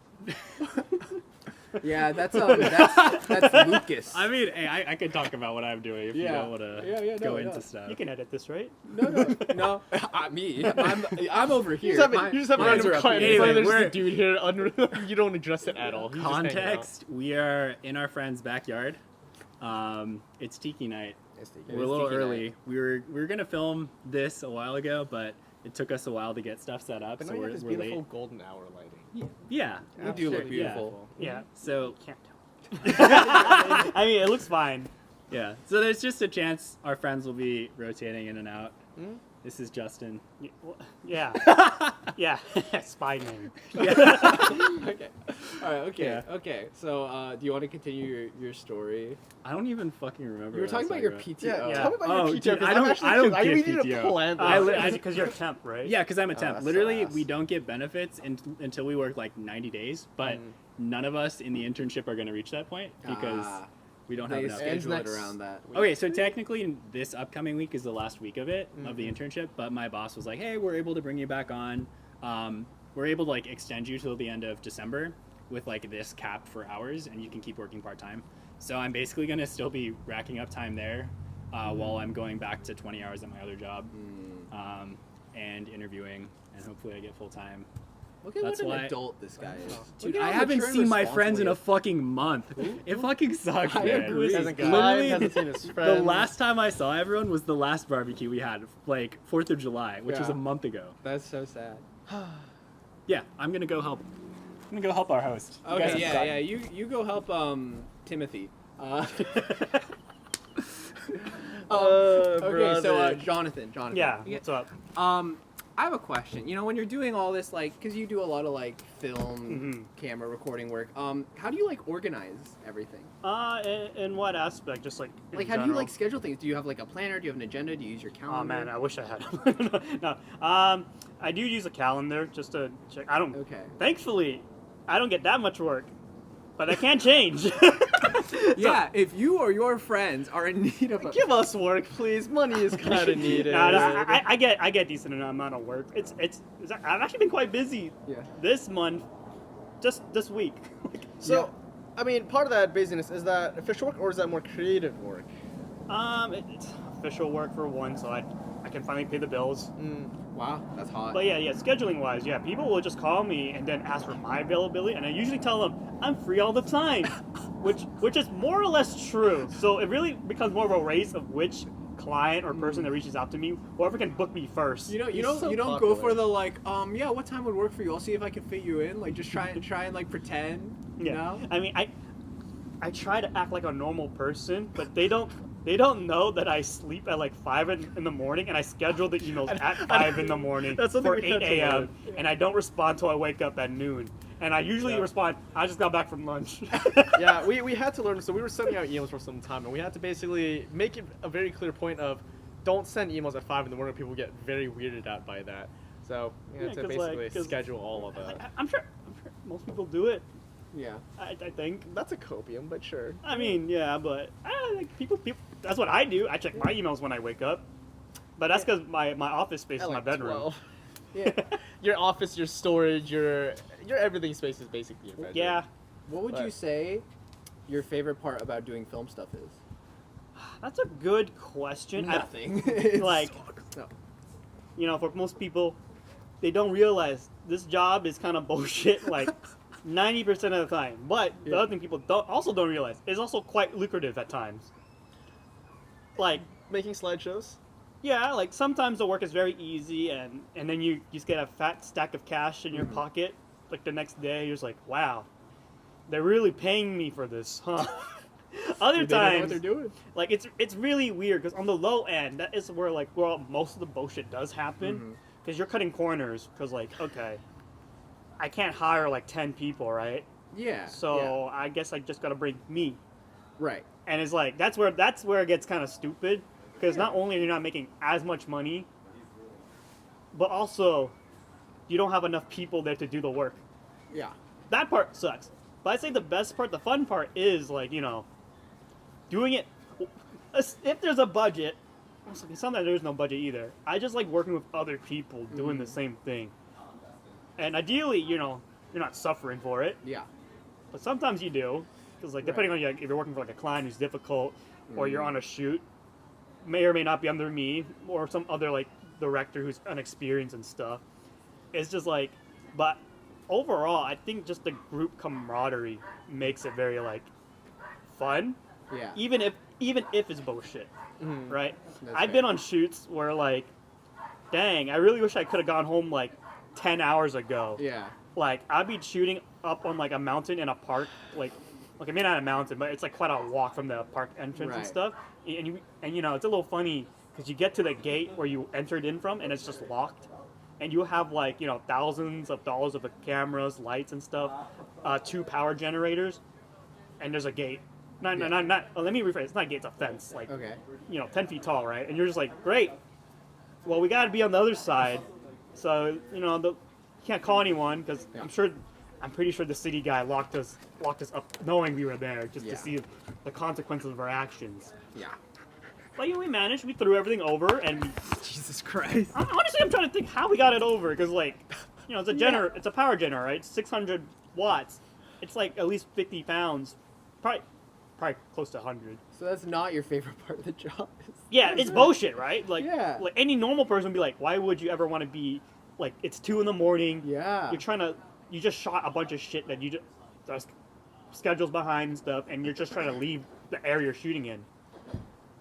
Speaker 3: Yeah, that's Lucas.
Speaker 2: I mean, hey, I could talk about what I'm doing if you
Speaker 3: Yeah.
Speaker 2: don't want to
Speaker 3: Yeah,
Speaker 2: go
Speaker 3: no,
Speaker 2: into
Speaker 3: no.
Speaker 2: stuff.
Speaker 5: You can edit this, right?
Speaker 3: No, me. I'm over
Speaker 1: You
Speaker 3: here.
Speaker 1: just have,
Speaker 3: My-
Speaker 1: you just have a
Speaker 3: mines
Speaker 1: random
Speaker 3: are up
Speaker 1: client.
Speaker 3: here.
Speaker 2: Anyway,
Speaker 1: There's
Speaker 2: we're-
Speaker 1: the dude here. You don't address it at all. He's just hanging out.
Speaker 2: Context: we are in our friend's backyard. It's Tiki night. We're a little
Speaker 3: Tiki
Speaker 2: early.
Speaker 3: night.
Speaker 2: We were gonna film this a while ago, but it took us a while to get stuff set up,
Speaker 1: But
Speaker 2: so
Speaker 1: now you
Speaker 2: we're,
Speaker 1: have this
Speaker 2: we're
Speaker 1: beautiful
Speaker 2: late.
Speaker 1: golden hour lighting.
Speaker 2: Yeah,
Speaker 3: You do look
Speaker 1: Absolutely
Speaker 3: beautiful.
Speaker 5: Yeah.
Speaker 2: So
Speaker 5: Can't tell. I mean, it looks fine.
Speaker 2: yeah, so there's just a chance our friends will be rotating in and out.
Speaker 1: Hmm?
Speaker 2: This is Justin.
Speaker 5: Yeah. Yeah. Spy name.
Speaker 3: Okay. All right. Okay.
Speaker 2: Yeah.
Speaker 3: Okay. So, do you want to continue your story?
Speaker 2: I don't even fucking remember.
Speaker 3: You were
Speaker 2: what I was
Speaker 3: talking about your
Speaker 2: about.
Speaker 3: PTO.
Speaker 1: Yeah,
Speaker 5: Yeah.
Speaker 1: tell me about
Speaker 2: Oh,
Speaker 1: your PTO.
Speaker 2: dude,
Speaker 1: 'cause
Speaker 2: I
Speaker 1: I'm
Speaker 2: don't-
Speaker 1: actually
Speaker 2: I don't
Speaker 1: curious.
Speaker 2: get
Speaker 1: We need to
Speaker 2: PTO.
Speaker 1: plan this.
Speaker 5: Because you're a temp, right?
Speaker 2: Yeah, because I'm a temp.
Speaker 1: that's
Speaker 2: Literally,
Speaker 1: so
Speaker 2: we
Speaker 1: ass.
Speaker 2: don't get benefits until we work like 90 days, but none of us in the internship are going to reach that point because we don't have
Speaker 3: They
Speaker 2: enough.
Speaker 3: schedule it
Speaker 1: next
Speaker 3: around that.
Speaker 2: Okay, so technically this upcoming week is the last week of it, of the internship, but my boss was like, hey, we're able to bring you back on. We're able to like extend you till the end of December with like this cap for hours, and you can keep working part-time. So I'm basically going to still be racking up time there while I'm going back to 20 hours at my other job and interviewing, and hopefully I get full-time.
Speaker 3: Look at
Speaker 2: That's
Speaker 3: what an
Speaker 2: why-
Speaker 3: adult this guy is.
Speaker 2: Dude,
Speaker 3: Look at
Speaker 2: I
Speaker 3: how
Speaker 2: haven't
Speaker 3: mature and
Speaker 2: seen my friends in a
Speaker 3: responsible
Speaker 2: fucking month. It fucking sucks,
Speaker 3: I
Speaker 2: man.
Speaker 3: agree.
Speaker 1: Hasn't
Speaker 2: Literally,
Speaker 1: hasn't seen his
Speaker 2: the
Speaker 1: friends.
Speaker 2: last time I saw everyone was the last barbecue we had, like 4th of July, which was
Speaker 3: Yeah.
Speaker 2: a month ago.
Speaker 3: he is. That's so sad.
Speaker 2: Yeah, I'm gonna go help. I'm gonna go help our host. You guys
Speaker 3: Okay,
Speaker 2: have
Speaker 3: yeah,
Speaker 2: gotten-
Speaker 3: yeah. You go help Timothy. Okay, so
Speaker 1: brother.
Speaker 3: Jonathan.
Speaker 5: Yeah.
Speaker 3: You
Speaker 5: What's up?
Speaker 3: I have a question. You know, when you're doing all this, like, because you do a lot of like film, camera recording work. How do you like organize everything?
Speaker 5: In what aspect? Just like. in
Speaker 3: Like, how do you
Speaker 5: general?
Speaker 3: like schedule things? Do you have like a planner? Do you have an agenda? Do you use your calendar?
Speaker 5: Oh man, I wish I had. No. I do use a calendar just to check. I don't.
Speaker 3: Okay.
Speaker 5: Thankfully, I don't get that much work, but that can change.
Speaker 3: Yeah, if you or your friends are in need of a
Speaker 1: Give us work, please. Money is kind of needed.
Speaker 5: No, I get decent amount of work. I've actually been quite busy
Speaker 3: yeah.
Speaker 5: this month, just this week.
Speaker 1: So, I mean, part of that busyness is that official work or is that more creative work?
Speaker 5: It's official work for one, so I can finally pay the bills.
Speaker 3: Wow, that's hot.
Speaker 5: But yeah, scheduling wise, people will just call me and then ask for my availability, and I usually tell them I'm free all the time, which is more or less true. So it really becomes more of a race of which client or person that reaches out to me, whoever can book me first.
Speaker 3: You
Speaker 1: He's
Speaker 3: don't
Speaker 1: so
Speaker 3: go
Speaker 1: popular.
Speaker 3: for the like, yeah, what time would work for you? I'll see if I can fit you in. Like, just try and like pretend. You know?
Speaker 5: I mean, I try to act like a normal person, but they don't know that I sleep at like 5 in the morning and I schedule the emails at 5 in the morning
Speaker 1: That's something
Speaker 5: for
Speaker 1: we had
Speaker 5: 8
Speaker 1: to
Speaker 5: a.m.
Speaker 1: learn.
Speaker 5: and I don't respond till I wake up at noon. And I usually
Speaker 1: Yeah.
Speaker 5: respond, I just got back from lunch.
Speaker 1: Yeah, we had to learn. So we were sending out emails for some time, and we had to basically make it a very clear point of don't send emails at 5 in the morning. People get very weirded out by that. So we had
Speaker 5: Yeah,
Speaker 1: to
Speaker 5: 'cause, like,
Speaker 1: basically
Speaker 5: 'cause
Speaker 1: schedule all of that.
Speaker 5: I'm sure most people do it.
Speaker 3: Yeah.
Speaker 5: I think.
Speaker 1: That's a copium, but sure.
Speaker 5: I mean, yeah, but like people. That's what I do. I check my emails when I wake up. But that's because my office space is
Speaker 1: At
Speaker 5: my
Speaker 1: like
Speaker 5: bedroom.
Speaker 1: 12.
Speaker 3: Yeah.
Speaker 1: Your office, your storage, your everything space is basically your bedroom.
Speaker 5: Yeah,
Speaker 3: What would you
Speaker 1: But-
Speaker 3: say your favorite part about doing film stuff is?
Speaker 5: that's a good question.
Speaker 3: Nothing.
Speaker 5: Like-
Speaker 3: no.
Speaker 5: You know, for most people, they don't realize this job is kind of bullshit. Like 90% of the time. But the
Speaker 3: Yeah.
Speaker 5: other thing people don't realize is also quite lucrative at times. Like,
Speaker 1: Making slideshows.
Speaker 5: yeah, like sometimes the work is very easy, and then you just get a fat stack of cash in your pocket. Like the next day, you're just like, wow, they're really paying me for this, huh? Other
Speaker 3: They don't know what
Speaker 5: times,
Speaker 3: they're doing.
Speaker 5: like it's really weird because on the low end, that is where most of the bullshit does happen, because you're cutting corners. Because like, okay, I can't hire like 10 people, right?
Speaker 3: Yeah.
Speaker 5: So I guess I just gotta bring me.
Speaker 3: yeah. Right.
Speaker 5: And it's like that's where it gets kind of stupid, because not only are you not making as much money, but also you don't have enough people there to do the work.
Speaker 3: Yeah.
Speaker 5: That part sucks. But I'd say the best part, the fun part, is like, doing it. If there's a budget, sometimes there's no budget either. I just like working with other people doing the same thing. And ideally, you're not suffering for it.
Speaker 3: Yeah.
Speaker 5: But sometimes you do, because like depending on if you're working for like a client who's difficult, or you're on a shoot, may or may not be under me or some other like director who's unexperienced and stuff. It's just like, but overall, I think just the group camaraderie makes it very like fun,
Speaker 3: Yeah.
Speaker 5: even if it's bullshit, right?
Speaker 3: That's
Speaker 5: I've
Speaker 3: fair.
Speaker 5: been on shoots where like, dang, I really wish I could have gone home like 10 hours ago.
Speaker 3: Yeah.
Speaker 5: Like I'd be shooting up on like a mountain in a park, like maybe not a mountain, but it's like quite a walk from the park entrance and
Speaker 3: Right.
Speaker 5: stuff. And it's a little funny because you get to the gate where you entered in from, and it's just locked. And you have like thousands of dollars of the cameras, lights, and stuff, 2 power generators, and there's a gate. Not. Let me rephrase. It's not a gate. It's a fence. Like
Speaker 3: Okay.
Speaker 5: 10 feet tall, right? And you're just like, great. Well, we got to be on the other side, so you can't call anyone because
Speaker 3: Yeah.
Speaker 5: I'm pretty sure the city guy locked us up knowing we were there just
Speaker 3: Yeah.
Speaker 5: to see the consequences of our actions.
Speaker 3: Yeah.
Speaker 5: But we managed. We threw everything over, and
Speaker 3: Jesus Christ.
Speaker 5: honestly, I'm trying to think how we got it over because it's a it's a power generator, right? 600 watts. It's like at least 50 pounds, probably close to 100.
Speaker 3: So that's not your favorite part of the job.
Speaker 5: Yeah, it's bullshit, right? Like,
Speaker 3: Yeah.
Speaker 5: like any normal person would be like, why would you ever want to be like? It's 2 a.m.
Speaker 3: Yeah.
Speaker 5: You just shot a bunch of shit that there's schedules behind and stuff, and you're just trying to leave the area you're shooting in.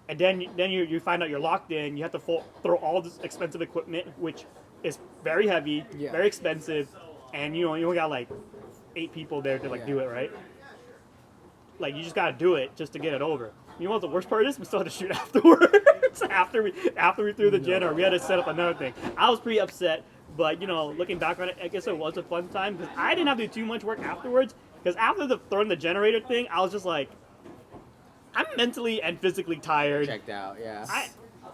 Speaker 5: And then you find out you're locked in. You have to throw all this expensive equipment, which is very heavy,
Speaker 3: Yeah.
Speaker 5: very expensive, and you only got like 8 people there to do it, right? Like you just gotta do it just to get it over. You know what the worst part is? We still had to shoot afterwards. after we threw the generator, we had to set up another thing. I was pretty upset, but looking back on it, I guess it was a fun time because I didn't have to do too much work afterwards. Because after throwing the generator thing, I was just like, I'm mentally and physically tired.
Speaker 3: Checked out. Yeah.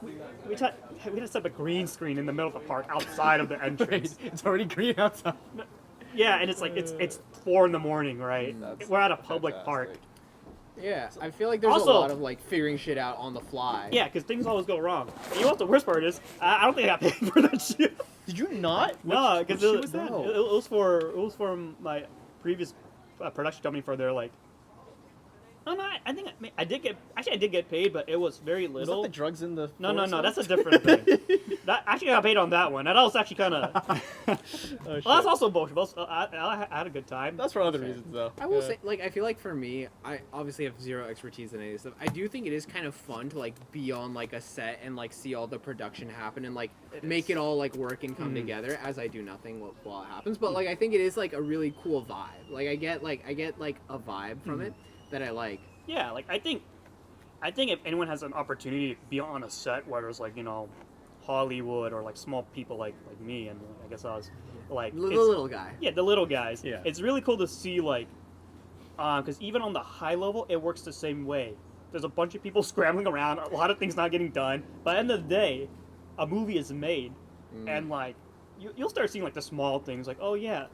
Speaker 5: We had to set up a green screen in the middle of the park outside of the entrance.
Speaker 1: It's already green outside.
Speaker 5: Yeah, and it's like it's 4 a.m, right?
Speaker 1: That's
Speaker 5: We're at a public park.
Speaker 1: fantastic.
Speaker 3: Yeah. I feel like there's
Speaker 5: Also-
Speaker 3: a lot of like figuring shit out on the fly.
Speaker 5: Yeah, because things always go wrong. And you know what the worst part is? I don't think I got paid for that shit.
Speaker 1: Did you not?
Speaker 5: No,
Speaker 1: Which
Speaker 5: because
Speaker 1: shoot was that?
Speaker 5: it was for my previous production company for their like No, I think I did get paid, but it was very
Speaker 1: Was
Speaker 5: little.
Speaker 1: that the drugs in the?
Speaker 5: No,
Speaker 1: forest
Speaker 5: that's a
Speaker 1: one?
Speaker 5: different thing. Actually, I got paid on that one. That was actually kind of.
Speaker 1: Oh,
Speaker 5: Well,
Speaker 1: shit.
Speaker 5: that's also bullshit. But I had a good time.
Speaker 1: That's for other reasons though.
Speaker 3: I will
Speaker 1: Yeah.
Speaker 3: say, like, I feel like for me, I obviously have zero expertise in any of this stuff. I do think it is kind of fun to like be on like a set and like see all the production happen and like make it all like work and come together. As I do nothing while it happens, but like I think it is like a really cool vibe. Like I get like a vibe from it that I like.
Speaker 5: Yeah, like I think if anyone has an opportunity to be on a set where there's like Hollywood or like small people like me and I guess I was like
Speaker 3: The little guy.
Speaker 5: Yeah, the little guys.
Speaker 2: Yeah.
Speaker 5: It's really cool to see like, because even on the high level, it works the same way. There's a bunch of people scrambling around, a lot of things not getting done. But at the end of the day, a movie is made, and like you'll start seeing like the small things, like oh yeah,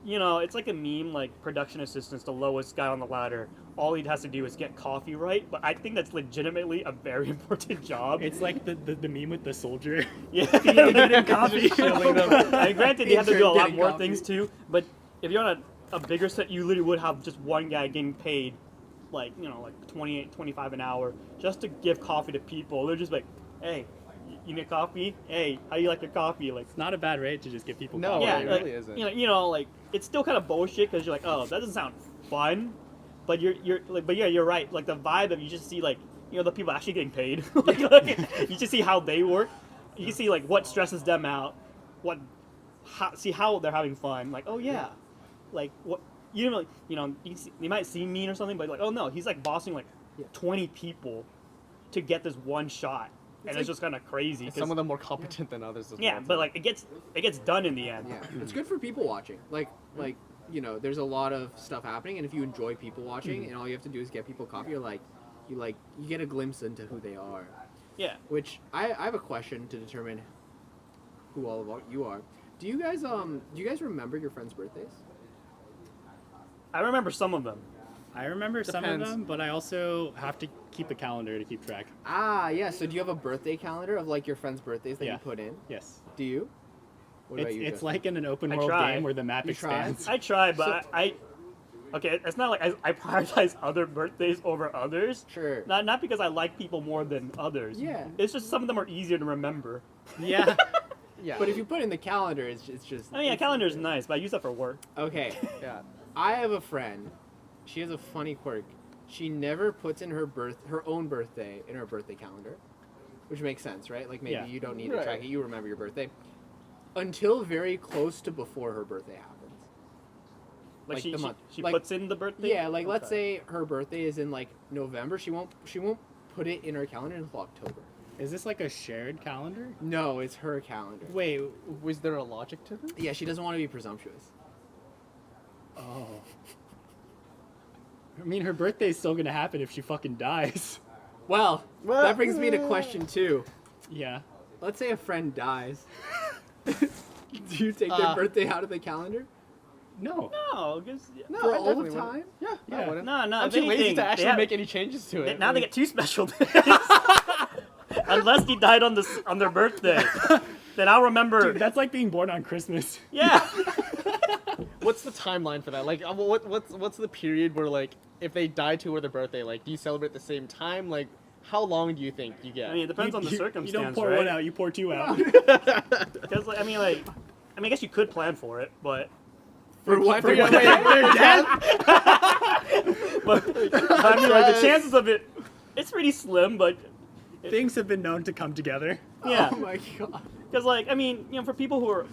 Speaker 5: it's like a meme, like production assistant's the lowest guy on the ladder. All he has to do is get coffee right. But I think that's legitimately a very important job.
Speaker 2: It's like the meme with the soldier.
Speaker 5: Yeah,
Speaker 2: feeding them coffee.
Speaker 5: And granted, they have to do a lot
Speaker 3: Getting
Speaker 5: more
Speaker 3: coffee.
Speaker 5: things too. But if you're on a bigger set, you literally would have just one guy getting paid, like 28, 25 an hour, just to give coffee to people. They're just like, hey, you need coffee? Hey, how do you like your coffee? Like,
Speaker 2: It's not a bad rate to just give people
Speaker 1: No,
Speaker 2: coffee.
Speaker 5: yeah,
Speaker 1: it
Speaker 5: like,
Speaker 1: really isn't.
Speaker 5: like it's still kind of bullshit because you're like, oh, that doesn't sound fun. But you're like, but yeah, you're right. Like the vibe of you just see like the people actually getting paid. like, you just see how they work. You can see like what stresses them out, see how they're having fun. Like oh yeah, like what you might see mean or something, but like oh no, he's like bossing like 20 people to get this one shot, and it's just kind of crazy.
Speaker 1: And
Speaker 5: 'cause-
Speaker 1: some of them more competent than others. As
Speaker 5: yeah,
Speaker 1: well,
Speaker 5: but
Speaker 1: too.
Speaker 5: like it gets done in the end.
Speaker 3: Yeah, it's good for people watching. Like there's a lot of stuff happening, and if you enjoy people watching, and all you have to do is get people coffee, you get a glimpse into who they are.
Speaker 5: Yeah.
Speaker 3: Which I have a question to determine who all of you are. Do you guys remember your friends' birthdays?
Speaker 5: I remember some of them.
Speaker 2: I remember some of
Speaker 1: Depends.
Speaker 2: them, but I also have to keep a calendar to keep track.
Speaker 3: Ah, yeah. So do you have a birthday calendar of like your friends' birthdays that
Speaker 2: Yeah.
Speaker 3: you put in?
Speaker 2: Yes.
Speaker 3: Do you? What about you?
Speaker 2: It's
Speaker 3: Justin?
Speaker 2: like in an open
Speaker 5: I
Speaker 2: world
Speaker 5: try.
Speaker 2: game where the map
Speaker 3: You try?
Speaker 2: expands.
Speaker 5: I try, but okay, it's not like I prioritize other birthdays over others.
Speaker 3: Sure.
Speaker 5: Not because I like people more than others.
Speaker 3: Yeah.
Speaker 5: It's just some of them are easier to remember.
Speaker 2: Yeah.
Speaker 1: yeah.
Speaker 3: But if you put in the calendar, it's just.
Speaker 5: I mean, a calendar is nice, but I use that for work.
Speaker 3: Okay.
Speaker 1: yeah.
Speaker 3: I have a friend. She has a funny quirk. She never puts in her own birthday in her birthday calendar, which makes sense, right? Like maybe
Speaker 2: Yeah.
Speaker 3: you don't need to
Speaker 1: Right.
Speaker 3: track it. You remember your birthday until very close to before her birthday happens.
Speaker 5: Like,
Speaker 3: Like
Speaker 5: she
Speaker 3: the month.
Speaker 5: she
Speaker 3: Like-
Speaker 5: puts in the birthday.
Speaker 3: Yeah, like let's
Speaker 5: Okay.
Speaker 3: say her birthday is in like November. She won't put it in her calendar until October.
Speaker 2: Is this like a shared calendar?
Speaker 3: No, it's her calendar.
Speaker 2: Wait.
Speaker 1: Was there a logic to this?
Speaker 3: Yeah, she doesn't want to be presumptuous.
Speaker 2: Oh. I mean, her birthday's still gonna happen if she fucking dies.
Speaker 3: Well,
Speaker 1: Well,
Speaker 3: that brings me to question 2.
Speaker 2: Yeah.
Speaker 3: Let's say a friend dies. Do you take their birthday out of the calendar?
Speaker 2: No.
Speaker 5: No, because
Speaker 1: No,
Speaker 3: For
Speaker 1: I
Speaker 3: all
Speaker 1: definitely
Speaker 3: of
Speaker 1: wouldn't.
Speaker 3: time?
Speaker 1: Yeah,
Speaker 2: Yeah.
Speaker 1: I wouldn't.
Speaker 5: no.
Speaker 1: I'm
Speaker 5: If
Speaker 1: too lazy
Speaker 5: anything,
Speaker 1: to
Speaker 5: they
Speaker 1: actually
Speaker 5: have-
Speaker 1: make any changes to it.
Speaker 5: now they get 2 special days. Unless they died on their birthday, then I'll remember.
Speaker 2: Dude, that's like being born on Christmas.
Speaker 5: Yeah.
Speaker 1: What's the timeline for that? Like, what's the period where like if they die to their birthday, like do you celebrate at the same time? Like, how long do you think you get?
Speaker 5: I mean, it depends on the circumstance,
Speaker 2: You don't pour
Speaker 5: right?
Speaker 2: one out, you pour 2 out.
Speaker 5: Because I mean, I guess you could plan for it, but
Speaker 3: For what?
Speaker 1: Wait, they're dead?
Speaker 5: but I mean, like the chances of it, it's pretty slim. But
Speaker 2: Things have been known to come together.
Speaker 5: yeah,
Speaker 3: Oh my god.
Speaker 5: because like I mean, for people who are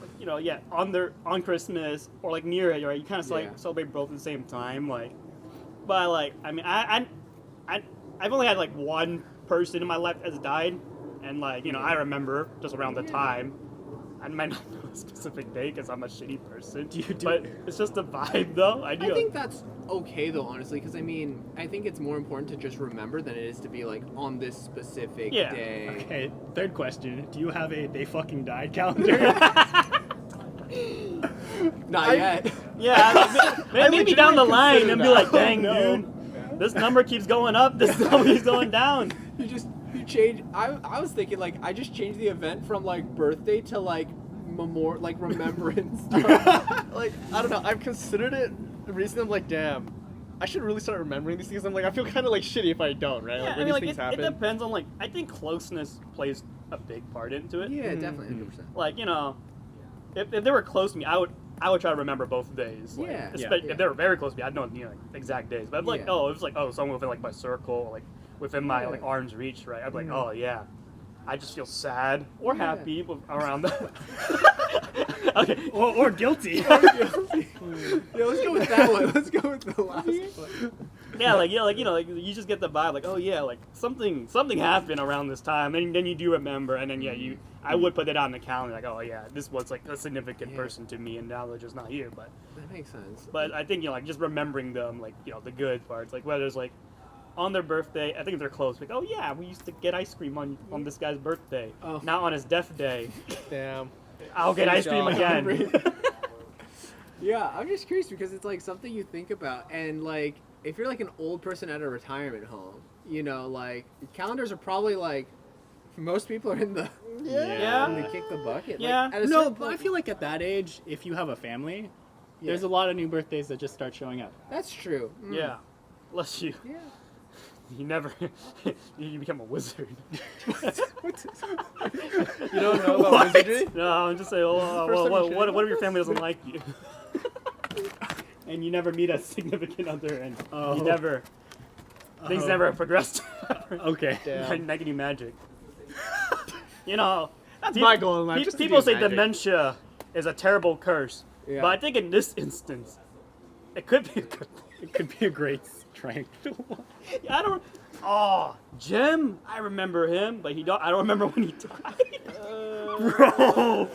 Speaker 5: on Christmas or like near it, right? You kind of
Speaker 3: Yeah.
Speaker 5: celebrate both at the same time, like. But like, I mean, I've only had like one person in my life that's died, and like I remember just around the time. I might not know a specific day because I'm a shitty person. But it's just a vibe, though. I do.
Speaker 3: I think that's okay though, honestly, because I mean, I think it's more important to just remember than it is to be like on this specific
Speaker 5: Yeah.
Speaker 3: day.
Speaker 2: Okay, third question. Do you have a they fucking died calendar?
Speaker 3: Not yet.
Speaker 5: Yeah, maybe down the
Speaker 1: legitimately
Speaker 5: line
Speaker 1: consider
Speaker 5: and be
Speaker 1: that.
Speaker 5: like, dang,
Speaker 2: No.
Speaker 5: dude, this number keeps going up, this number keeps going down.
Speaker 3: You change. I was thinking like I just changed the event from like birthday to like remembrance.
Speaker 1: Like, I don't know. I've considered it recently. I'm like, damn. I should really start remembering these things. I'm like, I feel kind of like shitty if I don't, right?
Speaker 5: Yeah,
Speaker 1: Like,
Speaker 5: I
Speaker 1: when
Speaker 5: mean,
Speaker 1: these
Speaker 5: like
Speaker 1: things
Speaker 5: it
Speaker 1: happen.
Speaker 5: depends on like I think closeness plays a big part into it.
Speaker 3: Yeah, definitely, 100%.
Speaker 5: Like if they were close to me, I would try to remember both days. Like,
Speaker 3: Yeah.
Speaker 5: If they were very close to me, I'd know like exact days. But if like
Speaker 3: Yeah.
Speaker 5: oh, it was like someone within like my circle, like within my like arm's reach, right? I'd be like oh yeah, I just feel sad or
Speaker 3: Yeah.
Speaker 5: happy around that. Okay, or guilty.
Speaker 3: Yeah, let's go with that one. Let's go with the last one.
Speaker 5: Yeah, like you just get the vibe, like, oh yeah, like something happened around this time, and then you do remember, and then I would put it on the calendar, like, oh yeah, this was like a significant person to me, and now they're just not here, but
Speaker 3: That makes sense.
Speaker 5: I think like just remembering them, like the good parts, like whether it's like on their birthday, I think if they're close, like, oh yeah, we used to get ice cream on this guy's birthday,
Speaker 3: Oh.
Speaker 5: now on his death day,
Speaker 1: Damn.
Speaker 5: I'll get
Speaker 1: Good
Speaker 5: ice cream
Speaker 1: job.
Speaker 5: again.
Speaker 3: Yeah, I'm just curious because it's like something you think about, and like if you're like an old person at a retirement home, like calendars are probably like most people are in the
Speaker 5: Yeah.
Speaker 3: in the kick the bucket.
Speaker 5: Yeah.
Speaker 3: Like, at a
Speaker 2: No,
Speaker 3: certain
Speaker 2: but I
Speaker 3: point-
Speaker 2: feel like at that age, if you have a family, there's
Speaker 3: Yeah.
Speaker 2: a lot of new birthdays that just start showing up.
Speaker 3: That's true. Mm.
Speaker 5: Yeah, unless you never you become a wizard.
Speaker 1: You don't know about wizardry?
Speaker 5: No, I'm just saying.
Speaker 1: First time you shared
Speaker 5: What if your
Speaker 1: about
Speaker 5: family doesn't like you? And you never meet a significant other, and you never things never progress.
Speaker 2: Okay.
Speaker 1: Damn.
Speaker 5: Not getting magic.
Speaker 1: That's my goal in life. Just to
Speaker 5: People
Speaker 1: do
Speaker 5: say
Speaker 1: magic.
Speaker 5: dementia is a terrible curse,
Speaker 3: Yeah.
Speaker 5: but I think in this instance, it could be a good.
Speaker 2: It could be a great strength.
Speaker 5: I don't. Oh, Jim, I remember him, but I don't remember when he died. Bro.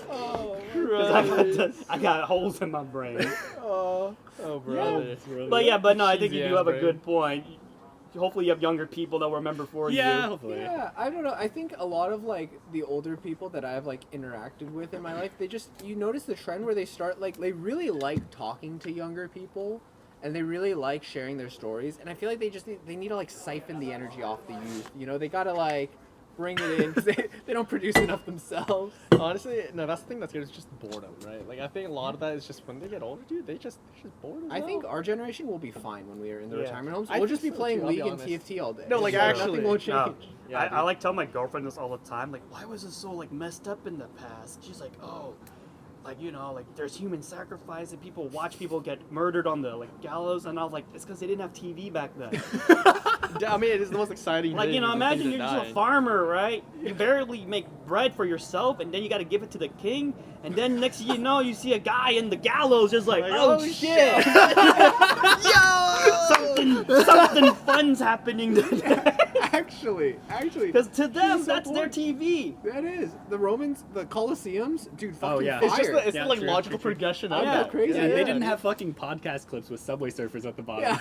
Speaker 5: I got holes in my brain.
Speaker 1: Oh, brother.
Speaker 5: But no, I think you
Speaker 1: Cheesy
Speaker 5: do have a
Speaker 1: ass
Speaker 5: good point. Hopefully, you have younger people that will remember for
Speaker 2: Yeah,
Speaker 5: you.
Speaker 2: hopefully.
Speaker 3: Yeah, I don't know. I think a lot of like the older people that I've like interacted with in my life, you notice the trend where they start like they really like talking to younger people, and they really like sharing their stories. And I feel like they need to like siphon the energy off the youth. They gotta like bring it in because they don't produce enough themselves.
Speaker 1: Honestly, no, that's the thing that's good. It's just boredom, right? Like, I think a lot of that is just when they get older, dude, they're just bored as
Speaker 3: I think
Speaker 1: hell.
Speaker 3: our generation will be fine when we are in the
Speaker 5: Yeah.
Speaker 3: retirement homes.
Speaker 1: I
Speaker 3: We'll
Speaker 1: think
Speaker 3: just be
Speaker 1: so,
Speaker 3: playing
Speaker 1: too, I'll be
Speaker 3: League and
Speaker 1: honest.
Speaker 3: TFT all day.
Speaker 1: No, like,
Speaker 3: So
Speaker 1: actually.
Speaker 3: nothing will change.
Speaker 5: No,
Speaker 1: Yeah,
Speaker 5: I
Speaker 1: dude.
Speaker 5: like tell my girlfriend this all the time. Like, why was it so like messed up in the past? She's like, oh, like like there's human sacrifice and people watch people get murdered on the like gallows, and I was like, it's because they didn't have TV back then.
Speaker 1: Yeah, I mean, it is the most exciting
Speaker 5: Like,
Speaker 1: thing. is the
Speaker 5: imagine
Speaker 1: thing
Speaker 5: you're
Speaker 1: that
Speaker 5: just a
Speaker 1: died.
Speaker 5: farmer, right? You barely make bread for yourself, and then you got to give it to the king, and then next thing you know, you see a guy in the gallows just like,
Speaker 1: Like,
Speaker 5: oh,
Speaker 1: oh,
Speaker 5: shit! something fun's happening today.
Speaker 3: Actually,
Speaker 5: Because to them,
Speaker 3: so
Speaker 5: that's their
Speaker 3: bored.
Speaker 5: TV.
Speaker 3: that is the Romans, the Colosseums, dude. Fucking
Speaker 2: yeah.
Speaker 1: It's just
Speaker 3: fire.
Speaker 1: the,
Speaker 2: Yeah,
Speaker 1: like
Speaker 2: true,
Speaker 1: logical
Speaker 2: true, true.
Speaker 1: progression
Speaker 3: Oh,
Speaker 1: of
Speaker 3: yeah,
Speaker 1: that.
Speaker 3: crazy.
Speaker 2: Yeah, they didn't
Speaker 3: dude.
Speaker 2: have fucking podcast clips with Subway Surfers at the bottom.
Speaker 3: Yeah.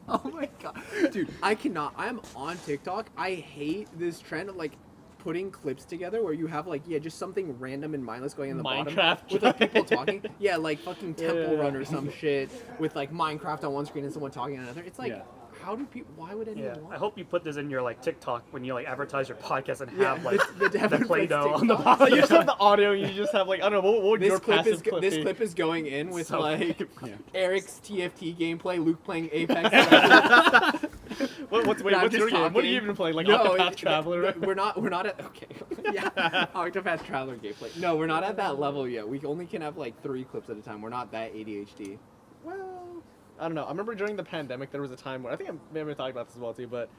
Speaker 3: Oh my god, dude! I cannot. I'm on TikTok. I hate this trend of like putting clips together where you have like just something random and mindless going in the bottom
Speaker 1: Minecraft
Speaker 3: with like people talking. Yeah, like fucking Temple
Speaker 1: Yeah.
Speaker 3: Run or some shit with like Minecraft on one screen and someone talking on another. It's like,
Speaker 2: Yeah.
Speaker 3: how do people? Why would anyone
Speaker 5: Yeah,
Speaker 3: want?
Speaker 5: I hope you put this in your like TikTok when you like advertise your podcast and
Speaker 3: Yeah,
Speaker 5: have like
Speaker 3: the
Speaker 5: the
Speaker 3: Devin
Speaker 5: Play-Doh
Speaker 3: Flex
Speaker 5: on the
Speaker 3: TikTok.
Speaker 5: bottom.
Speaker 1: You just have the audio, and you just have like, I don't know, what would
Speaker 3: This
Speaker 1: your
Speaker 3: clip
Speaker 1: passive clip
Speaker 3: this
Speaker 1: be?
Speaker 3: clip is going in with
Speaker 5: So-
Speaker 3: like
Speaker 2: Yeah.
Speaker 3: Eric's TFT gameplay, Luke playing Apex.
Speaker 1: What's
Speaker 3: No, I'm
Speaker 1: your
Speaker 3: just
Speaker 1: game? What are
Speaker 3: talking.
Speaker 1: you even playing? Like
Speaker 3: No,
Speaker 1: Octopath
Speaker 3: it-
Speaker 1: Traveler?
Speaker 3: th- We're not at okay. Yeah, Octopath Traveler gameplay. No, we're not at that level yet. We only can have like 3 clips at a time. We're not that ADHD.
Speaker 1: Well, I don't know. I remember during the pandemic, there was a time where I think I may have talked about this as well too, but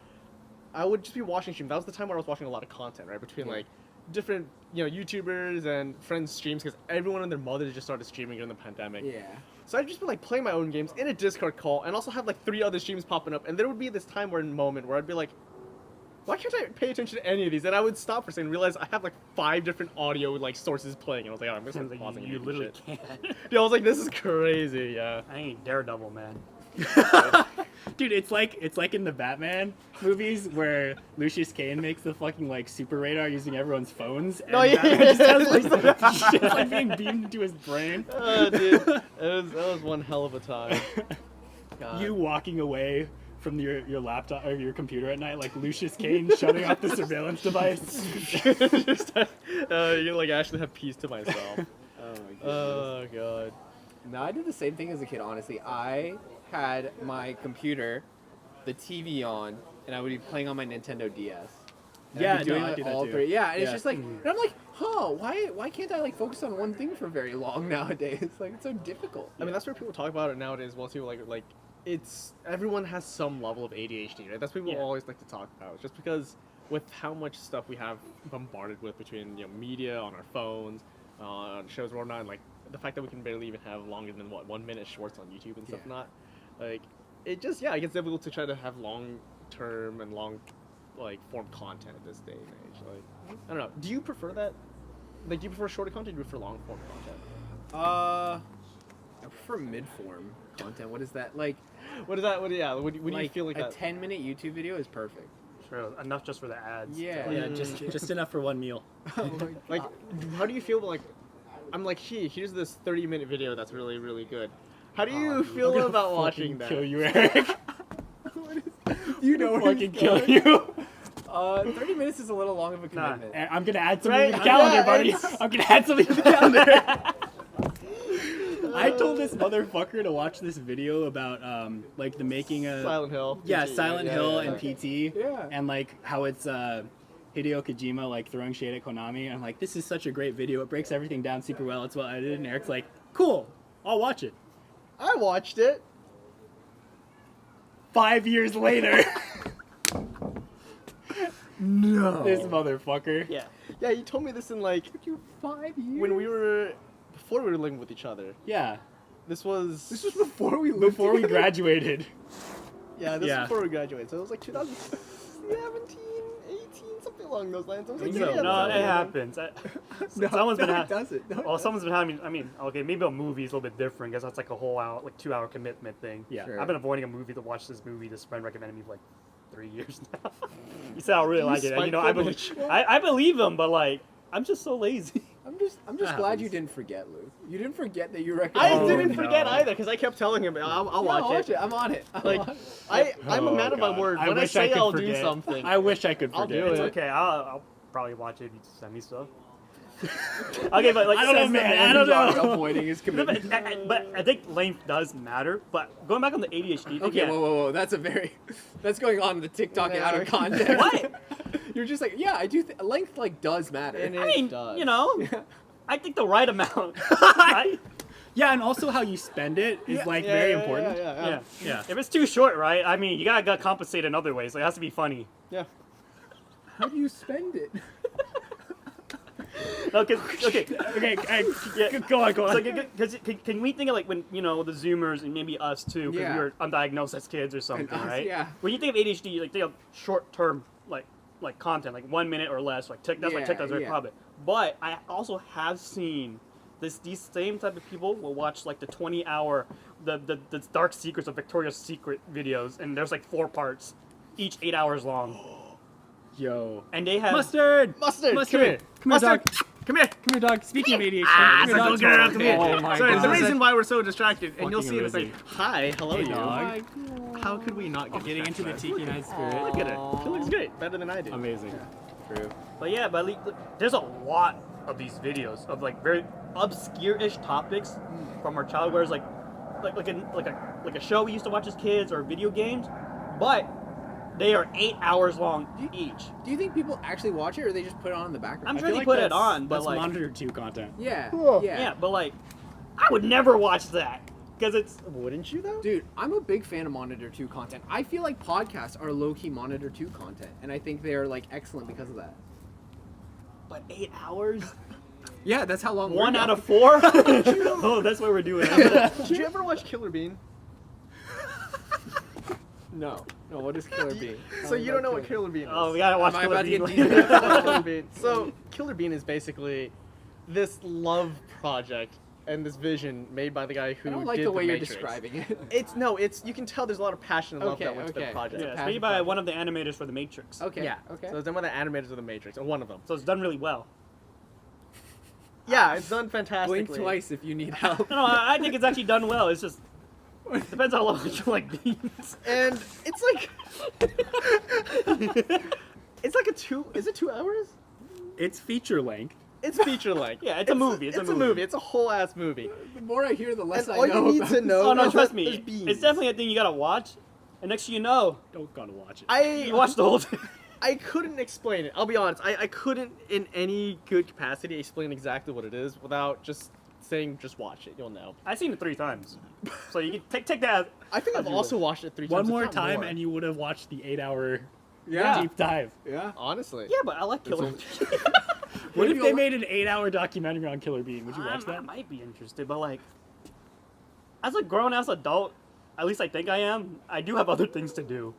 Speaker 1: I would just be watching streams. That was the time where I was watching a lot of content, right? Between
Speaker 3: Yeah.
Speaker 1: like different, YouTubers and friends' streams, because everyone and their mother just started streaming during the pandemic.
Speaker 3: Yeah.
Speaker 1: So I'd just be like playing my own games in a Discord call, and also have like 3 other streams popping up, and there would be this moment where I'd be like, why can't I pay attention to any of these? And I would stop for a second and realize I have like 5 different audio like sources playing, and I was like, oh, I'm just
Speaker 5: Sounds
Speaker 1: like,
Speaker 5: like
Speaker 1: pausing
Speaker 5: you
Speaker 1: and
Speaker 5: literally
Speaker 1: shit.
Speaker 5: can't.
Speaker 1: Yeah, I was like, this is crazy, yeah.
Speaker 5: I ain't Daredevil, man.
Speaker 2: Dude, it's like in the Batman movies where Lucius Kane makes the fucking like super radar using everyone's phones. And
Speaker 1: No, yeah,
Speaker 2: Batman
Speaker 1: yeah,
Speaker 2: just has
Speaker 1: yeah.
Speaker 2: like shit like being beamed into his brain.
Speaker 1: Dude, that was one hell of a time. God.
Speaker 2: You walking away from your laptop or your computer at night like Lucius Kane shutting off the surveillance device.
Speaker 1: Just, you like actually have peace to myself.
Speaker 3: Oh my god.
Speaker 1: Oh god.
Speaker 3: No, I did the same thing as a kid. Honestly, I had my computer, the TV on, and I would be playing on my Nintendo DS. And
Speaker 2: Yeah,
Speaker 3: I'd be doing
Speaker 2: no, I
Speaker 3: like
Speaker 2: do that
Speaker 3: all
Speaker 2: too.
Speaker 3: three. Yeah, and it's
Speaker 2: Yeah.
Speaker 3: just like, and I'm like, huh, why can't I like focus on one thing for very long nowadays? Like, it's so difficult.
Speaker 1: I mean, that's where people talk about it nowadays. Well, too, like it's everyone has some level of ADHD, right? That's what people
Speaker 5: Yeah.
Speaker 1: always like to talk about. Just because with how much stuff we have bombarded with between media on our phones, on shows or whatnot, and like the fact that we can barely even have longer than 1 minute shorts on YouTube and stuff.
Speaker 3: Yeah.
Speaker 1: Not like it just it gets difficult to try to have long term and long form content at this day and age. Like I don't know. Do you prefer that? Like, do you prefer shorter content or do you prefer long form content?
Speaker 3: I prefer mid-form content. What is that? Like,
Speaker 1: What is that? What do you feel like
Speaker 3: a
Speaker 1: that?
Speaker 3: 10-minute YouTube video is perfect.
Speaker 5: Sure, enough just for the ads.
Speaker 3: Yeah.
Speaker 2: Yeah, just enough for one meal.
Speaker 1: Like, how do you feel? Like, I'm like, here's this 30-minute video that's really, really good. How do you feel about watching that?
Speaker 2: Kill you, Eric.
Speaker 3: You know what
Speaker 2: Fucking kill you.
Speaker 3: 30 minutes is a little long of a
Speaker 5: Nah.
Speaker 3: commitment.
Speaker 2: And I'm gonna add something
Speaker 1: Right?
Speaker 2: to the calendar,
Speaker 1: Yeah,
Speaker 2: buddy.
Speaker 1: it's-
Speaker 2: I'm gonna add something to the calendar. I told this motherfucker to watch this video about like the making of
Speaker 1: Silent Hill.
Speaker 2: Yeah,
Speaker 1: PT,
Speaker 2: Silent
Speaker 1: yeah,
Speaker 2: Hill
Speaker 1: yeah,
Speaker 2: and
Speaker 1: yeah.
Speaker 2: PT.
Speaker 3: Yeah.
Speaker 2: And like how it's Hideo Kojima like throwing shade at Konami. And I'm like, this is such a great video. It breaks everything down super well. It's well edited. And Eric's like, cool, I'll watch it.
Speaker 1: I watched it.
Speaker 2: 5 years later.
Speaker 3: No.
Speaker 2: This motherfucker.
Speaker 1: Yeah. Yeah, you told me this in like
Speaker 3: you 5 years?
Speaker 1: when we were before we were living with each other.
Speaker 2: Yeah.
Speaker 1: This was
Speaker 3: before we lived
Speaker 2: Before we
Speaker 3: together?
Speaker 2: graduated.
Speaker 1: yeah, this
Speaker 2: Yeah.
Speaker 1: was before we graduated. So it was like 2017, 18, something along those lines. I was like,
Speaker 2: think so.
Speaker 1: yeah,
Speaker 5: No,
Speaker 1: that's
Speaker 5: it
Speaker 1: fine.
Speaker 5: happens.
Speaker 3: No,
Speaker 5: Someone's been
Speaker 3: no,
Speaker 5: ha-
Speaker 3: it doesn't. No, it
Speaker 5: Well, someone's been having. I mean, okay, maybe a movie is a little bit different because that's like a whole hour, like 2 hour commitment thing.
Speaker 2: Yeah.
Speaker 3: Sure.
Speaker 5: I've been avoiding a movie to watch this movie. This friend recommended me for like 3 years now. He said I really like it. And, you know, I believe,
Speaker 1: spiteful
Speaker 5: I believe him, but like, I'm just so lazy.
Speaker 3: I'm just
Speaker 2: That
Speaker 3: glad you
Speaker 2: happens.
Speaker 3: didn't forget, Luke. You didn't forget that you
Speaker 1: I
Speaker 3: recommended.
Speaker 5: Oh,
Speaker 1: didn't forget
Speaker 5: no.
Speaker 1: either because I kept telling him I'll
Speaker 3: Yeah,
Speaker 1: watch it.
Speaker 3: I'm on it. I'm
Speaker 1: Like,
Speaker 3: on it.
Speaker 1: I'm a man of my
Speaker 2: God.
Speaker 1: word.
Speaker 2: I
Speaker 1: When I
Speaker 2: wish
Speaker 1: say
Speaker 2: could
Speaker 1: I'll do
Speaker 2: forget.
Speaker 1: something,
Speaker 2: I wish I could
Speaker 1: I'll
Speaker 2: forget.
Speaker 1: do
Speaker 5: It's
Speaker 1: it.
Speaker 5: okay. I'll probably watch it if you send me stuff. Okay, but like
Speaker 2: I don't know,
Speaker 5: says
Speaker 2: man.
Speaker 5: that-
Speaker 2: I don't know.
Speaker 3: Avoiding his
Speaker 5: No,
Speaker 3: commitment.
Speaker 5: but I think length does matter. But going back on the ADHD thing,
Speaker 3: Okay,
Speaker 5: yeah.
Speaker 3: whoa. That's going on in the TikTok and out of
Speaker 1: No.
Speaker 3: context.
Speaker 5: What?
Speaker 3: You're just like, yeah, I do. Length like does matter.
Speaker 1: And
Speaker 5: I
Speaker 1: it
Speaker 5: mean,
Speaker 1: does.
Speaker 5: you know, I think the right amount. Right?
Speaker 2: Yeah, and also how you spend it is like very important.
Speaker 1: Yeah.
Speaker 5: Yeah. If it's too short, right? I mean, you gotta compensate in other ways. Like, it has to be funny.
Speaker 1: Yeah.
Speaker 3: How do you spend it?
Speaker 5: No, okay.
Speaker 2: Okay,
Speaker 5: Yeah.
Speaker 2: go on.
Speaker 5: So, can we think of like when the Zoomers and maybe us too, because
Speaker 3: Yeah.
Speaker 5: we were undiagnosed as kids or something,
Speaker 3: us,
Speaker 5: right?
Speaker 3: yeah.
Speaker 5: When you think of ADHD, you like think of short-term like content, like 1 minute or less. Like that's
Speaker 3: Yeah,
Speaker 5: like TikTok's very
Speaker 3: yeah.
Speaker 5: popular. But I also have seen these same type of people will watch like the 20-hour the dark secrets of Victoria's Secret videos, and there's like 4 parts, each 8 hours long,
Speaker 2: Yo.
Speaker 5: and they have
Speaker 2: Mustard!
Speaker 1: Mustard,
Speaker 2: Mustard!
Speaker 1: come here.
Speaker 2: Come here, dog.
Speaker 1: Come here.
Speaker 2: Come here, dog. Speaking of ADHD.
Speaker 1: Come
Speaker 2: come here, dog.
Speaker 1: Come here.
Speaker 2: Oh my
Speaker 1: Sorry,
Speaker 2: God.
Speaker 1: the reason why we're so distracted, and you'll
Speaker 2: Fucking
Speaker 1: see it, it's like,
Speaker 2: amazing.
Speaker 1: hi, hello,
Speaker 2: Hey,
Speaker 1: you.
Speaker 2: dog.
Speaker 1: How could we not get
Speaker 2: Getting into the
Speaker 1: distracted?
Speaker 2: Tiki Night spirit.
Speaker 1: Look at it. She looks great, better than I do.
Speaker 2: Amazing.
Speaker 3: True.
Speaker 5: But yeah, but there's a lot of these videos of like very obscure-ish topics from our childhood, where it's like a show we used to watch as kids or video games, but they are 8 hours long each.
Speaker 3: Do you think people actually watch it, or they just put it on in the background?
Speaker 5: I'm
Speaker 2: I
Speaker 5: sure
Speaker 2: feel
Speaker 5: they
Speaker 2: like
Speaker 5: put it
Speaker 2: that's-
Speaker 5: on, but
Speaker 2: that's
Speaker 5: like
Speaker 2: monitor 2 content.
Speaker 3: Yeah.
Speaker 1: Cool.
Speaker 3: Yeah.
Speaker 5: but like I would never watch that because it's
Speaker 1: Wouldn't you though?
Speaker 3: Dude, I'm a big fan of Monitor 2 content. I feel like podcasts are low-key Monitor 2 content, and I think they are like excellent because of that.
Speaker 5: but 8 hours.
Speaker 3: Yeah, that's how long.
Speaker 5: 1
Speaker 3: we're
Speaker 5: out
Speaker 3: going.
Speaker 5: of 4. Oh, that's what we're doing.
Speaker 1: Did you ever watch Killer Bean?
Speaker 3: No. What is Killer Bean?
Speaker 1: So you don't know what Killer Bean is?
Speaker 5: Oh, we gotta watch
Speaker 3: Am I
Speaker 5: Killer
Speaker 3: about to
Speaker 5: Bean
Speaker 3: get
Speaker 5: later.
Speaker 3: deep?
Speaker 1: Killer Bean. So Killer Bean is basically this love project and this vision made by the guy who
Speaker 3: I don't like
Speaker 1: did
Speaker 3: the way you're
Speaker 1: Matrix.
Speaker 3: describing it.
Speaker 1: It's you can tell there's a lot of passion and love
Speaker 3: Okay,
Speaker 1: that went to the
Speaker 3: okay.
Speaker 1: project.
Speaker 5: Yeah, it's
Speaker 3: Passion
Speaker 5: made by
Speaker 3: project.
Speaker 5: one of the animators for The Matrix.
Speaker 3: Okay.
Speaker 1: Yeah.
Speaker 3: Okay.
Speaker 1: So it's done by the animators of the Matrix, or one of them.
Speaker 5: So it's done really well.
Speaker 1: Yeah, it's done fantastically.
Speaker 3: Blink twice if you need help.
Speaker 5: No, I think it's actually done well. It's just depends how long you like beans.
Speaker 1: And it's like it's like a 2. Is it 2 hours?
Speaker 2: It's feature length.
Speaker 1: It's feature length.
Speaker 5: Yeah, it's a movie.
Speaker 1: It's a movie. It's a whole ass movie.
Speaker 3: The more I hear, the less
Speaker 1: And
Speaker 3: I
Speaker 1: all
Speaker 3: know.
Speaker 1: you need
Speaker 3: about
Speaker 1: to
Speaker 3: it.
Speaker 1: know.
Speaker 5: Oh no,
Speaker 1: is
Speaker 5: trust
Speaker 1: that
Speaker 5: me.
Speaker 1: there's beans.
Speaker 5: It's definitely a thing you gotta watch. And next thing you know,
Speaker 2: Don't gotta watch it.
Speaker 5: you watch the whole thing.
Speaker 1: I couldn't explain it. I'll be honest. I couldn't, in any good capacity, explain exactly what it is without just saying, just watch it. You'll know.
Speaker 5: I've seen it 3 times, so you can take that.
Speaker 1: I think I've
Speaker 5: As you
Speaker 1: also watched it 3 times.
Speaker 2: One
Speaker 1: if
Speaker 2: more
Speaker 1: not
Speaker 2: time,
Speaker 1: more.
Speaker 2: and you would have watched the 8-hour
Speaker 3: Yeah.
Speaker 2: deep dive.
Speaker 3: Yeah.
Speaker 1: Honestly.
Speaker 5: Yeah, but I like Killer.
Speaker 2: What if
Speaker 3: you
Speaker 2: they
Speaker 3: al-
Speaker 2: made an 8-hour documentary on Killer Bean? Would you watch
Speaker 5: I
Speaker 2: that?
Speaker 5: might be interested, but like, as a grown-ass adult, at least I think I am. I do have other things to do.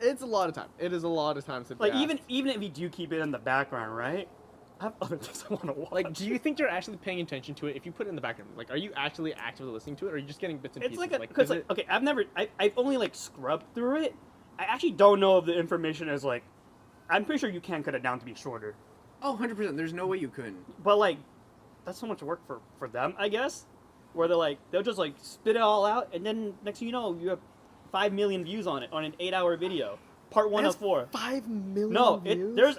Speaker 1: It's a lot of time. It is a lot of time to
Speaker 5: Like
Speaker 1: be
Speaker 5: even
Speaker 1: asked.
Speaker 5: if you do keep it in the background, right? I have other things I want to watch.
Speaker 1: Like, do you think you're actually paying attention to it if you put it in the background? Like, are you actually actively listening to it, or are you just getting bits and
Speaker 5: It's
Speaker 1: pieces?
Speaker 5: like because
Speaker 1: is
Speaker 5: like
Speaker 1: it-
Speaker 5: okay, I've only like scrubbed through it. I actually don't know if the information is like. I'm pretty sure you can cut it down to be shorter,
Speaker 3: Oh, 100%. There's no way you couldn't.
Speaker 5: but like, that's so much work for them, I guess. Where they'll just like spit it all out, and then next thing you know, you have 5 million views on it on an 8-hour video, part 1
Speaker 1: It has
Speaker 5: of 4.
Speaker 1: 5 million
Speaker 5: No,
Speaker 1: views?